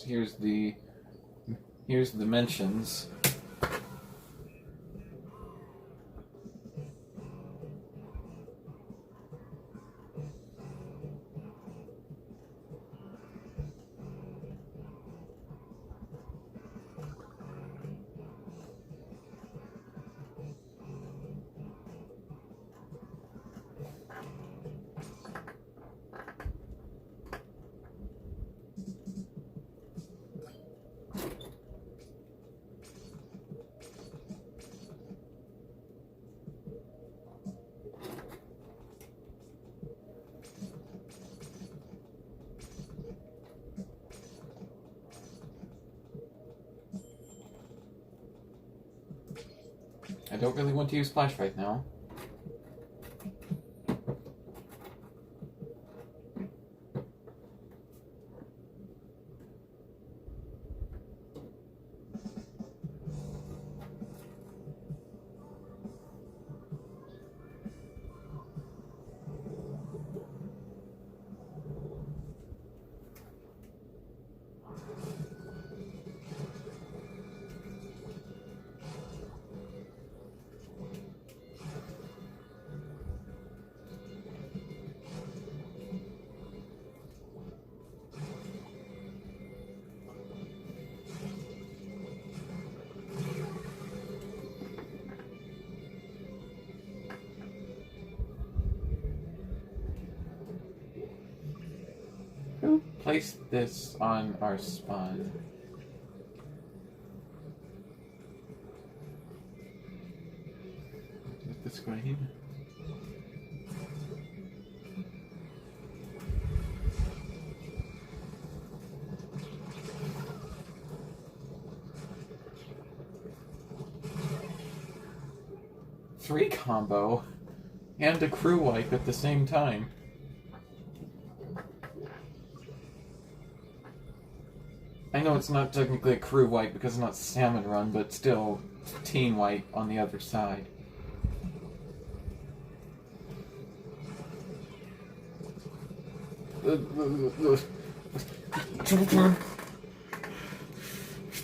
So here's the mentions. I don't really want to use Splash right now. Who placed this on our spot? This guy here. Three combo and a crew wipe at the same time. I know it's not technically a crew wipe because it's not salmon run, but still team wipe on the other side.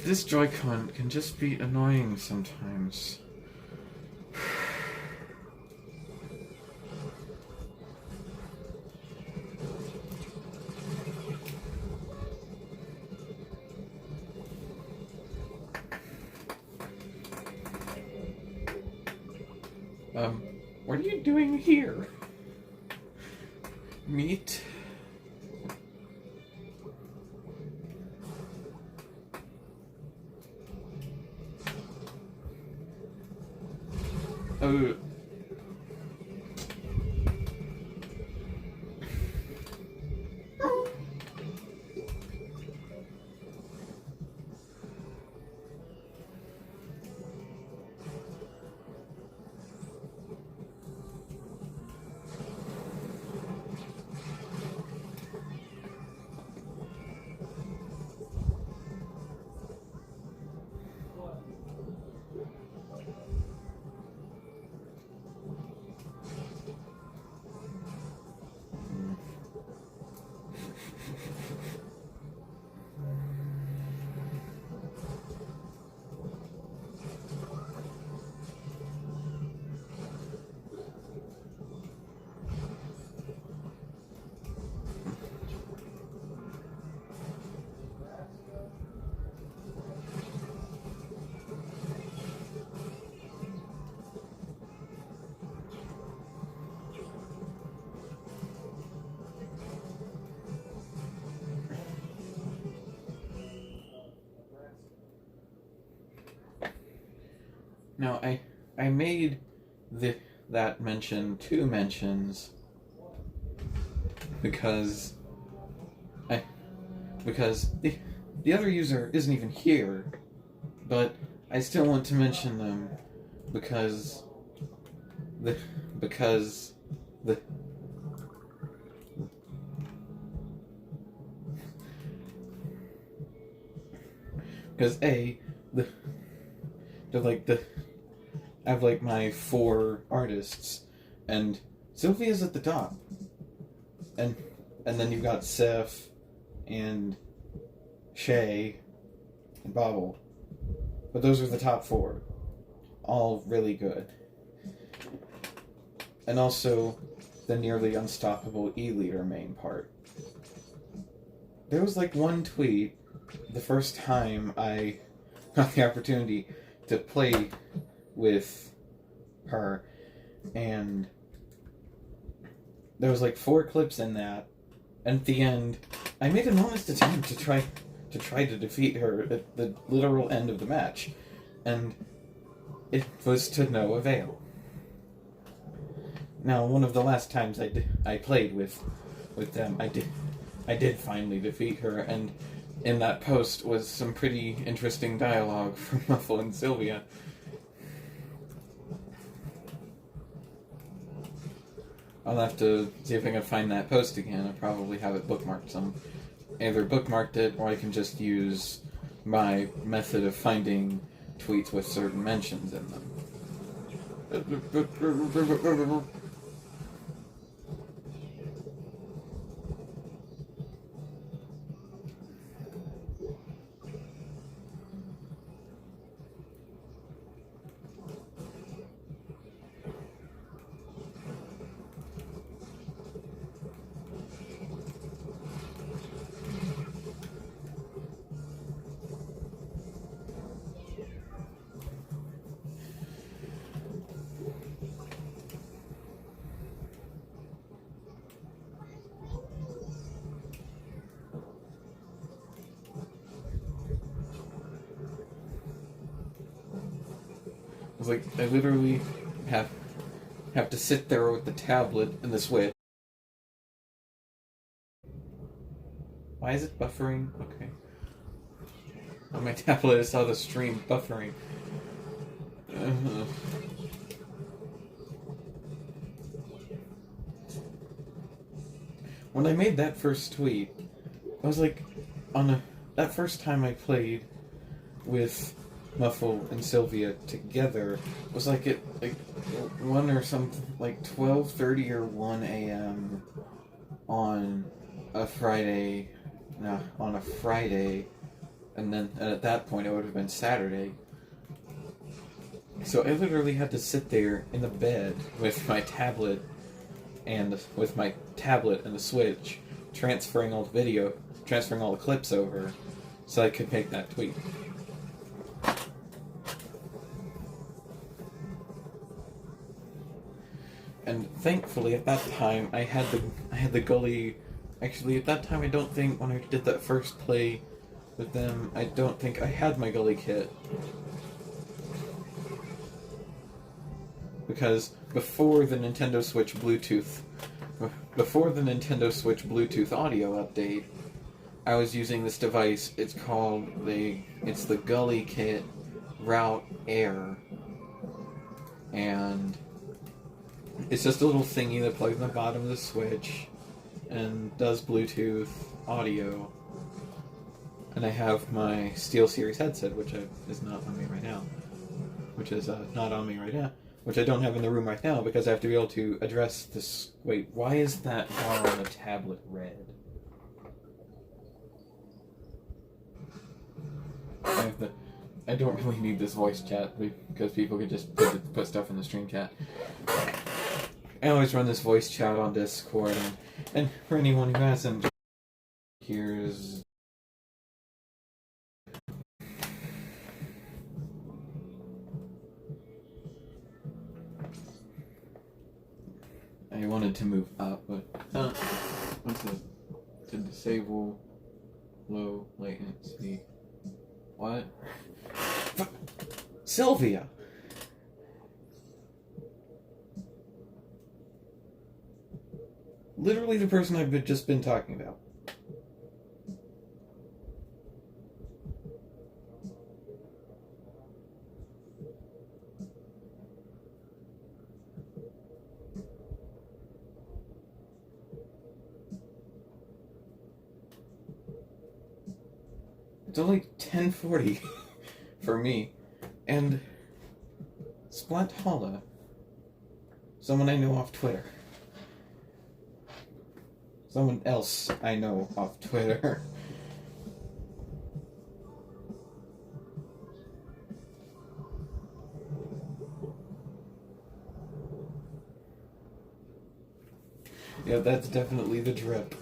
This Joy-Con can just be annoying sometimes. What are you doing here? Meat? Oh. Now, I made that mention 2 mentions because the other user isn't even here, but I still want to mention them because I have like my 4 artists, and Sylvia's at the top, and then you've got Seth and Shay, and Bobble. But those are the top 4. All really good. And also the nearly unstoppable E-Leader main part. There was like one tweet the first time I got the opportunity to play with her, and there was like 4 clips in that, and at the end I made an honest attempt to try to defeat her at the literal end of the match, and it was to no avail. Now, one of the last times I played with them, I did finally defeat her, and in that post was some pretty interesting dialogue from Muffle and Sylvia. I'll have to see if I can find that post again. I'll probably have it bookmarked either bookmarked it, or I can just use my method of finding tweets with certain mentions in them. It's like I literally have to sit there with the tablet and the Switch. Why is it buffering? Okay. On my tablet I saw the stream buffering. When I made that first tweet, I was like, that first time I played with Muffle and Sylvia together was like at 1 or something, like 12:30 or 1 a.m. on a Friday, and then at that point it would have been Saturday. So I literally had to sit there in the bed with my tablet and the Switch, transferring all the clips over, so I could make that tweet. And thankfully, at that time, I had the gully. Actually, at that time, I don't think when I did that first play with them, I don't think I had my gully kit, because before the Nintendo Switch Bluetooth audio update, I was using this device. It's the Gully Kit Route Air, and it's just a little thingy that plugs in the bottom of the Switch and does Bluetooth audio. And I have my SteelSeries headset, which is not on me right now. Which I don't have in the room right now because I have to be able to address this. Wait, why is that bar on the tablet red? I don't really need this voice chat because people could just put stuff in the stream chat. I always run this voice chat on Discord, and for anyone who hasn't, here's... I wanted to move up, but what's it? To disable low latency. What? Sylvia! Literally the person I've just been talking about. It's only 10:40 for me, and Splat Holla, someone I know off Twitter. Someone else I know off Twitter Yeah, that's definitely the drip.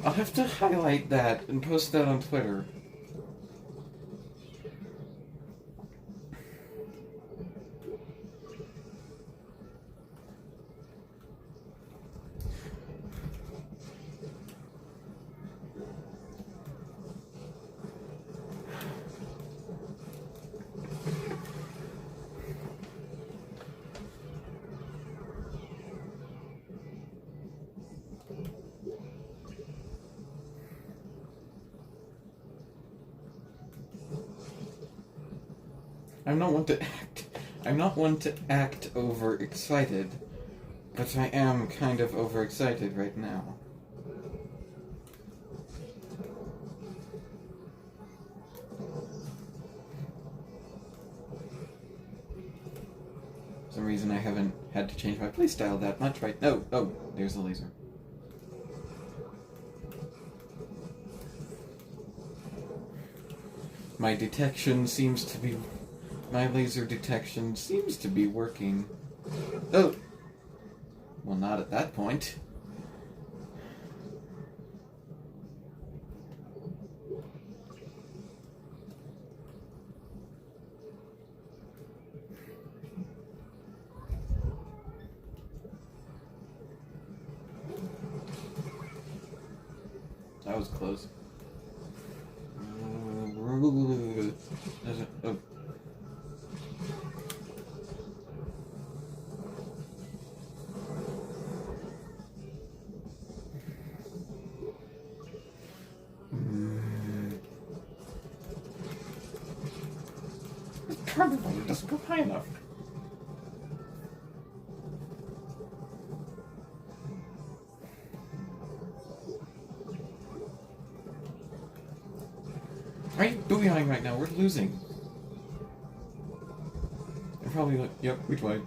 I'll have to highlight that and post that on Twitter. I'm not one to act overexcited, but I am kind of overexcited right now. For some reason I haven't had to change my playstyle that much, right? No, oh, there's the laser. My laser detection seems to be working. Oh! Well, not at that point. That was close. Oh. Probably doesn't go high enough. Why are you booyahing right now? We're losing. They're probably like, yep, we tried.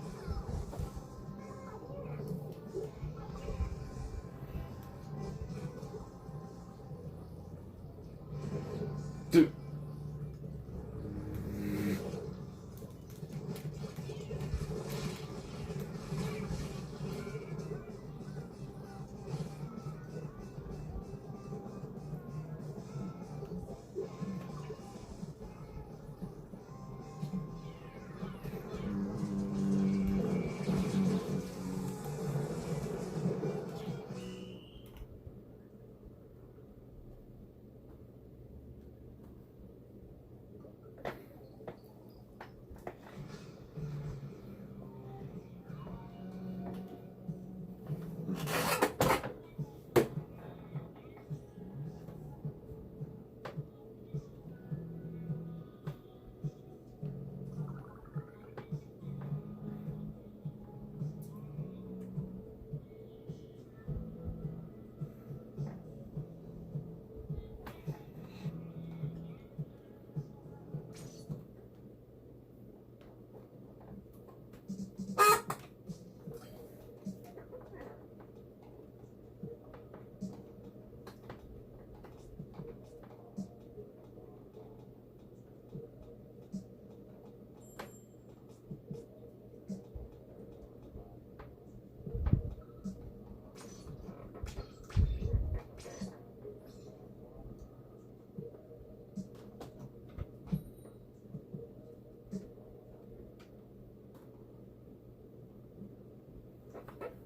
Dude.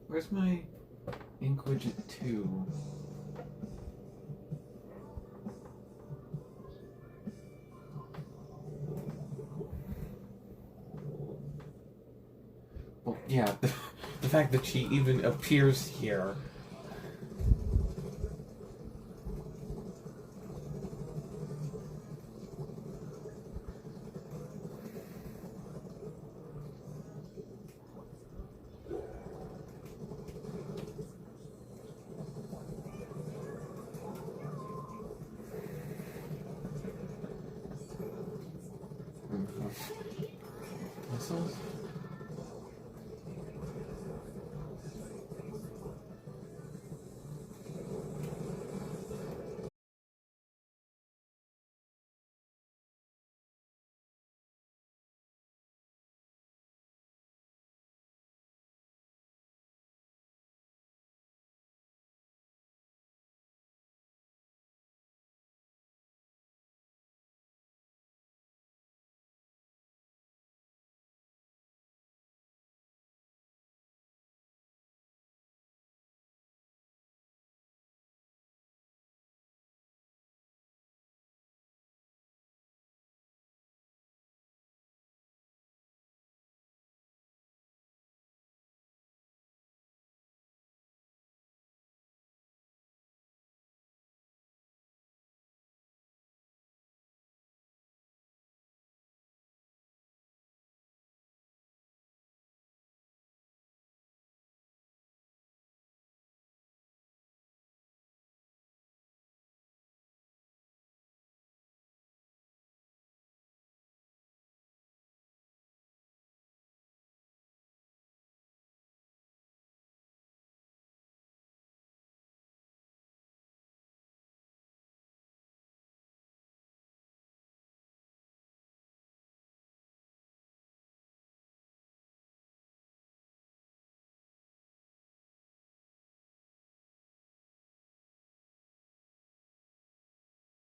Where's my ink widget 2? Well, yeah, the fact that she even appears here. Missiles?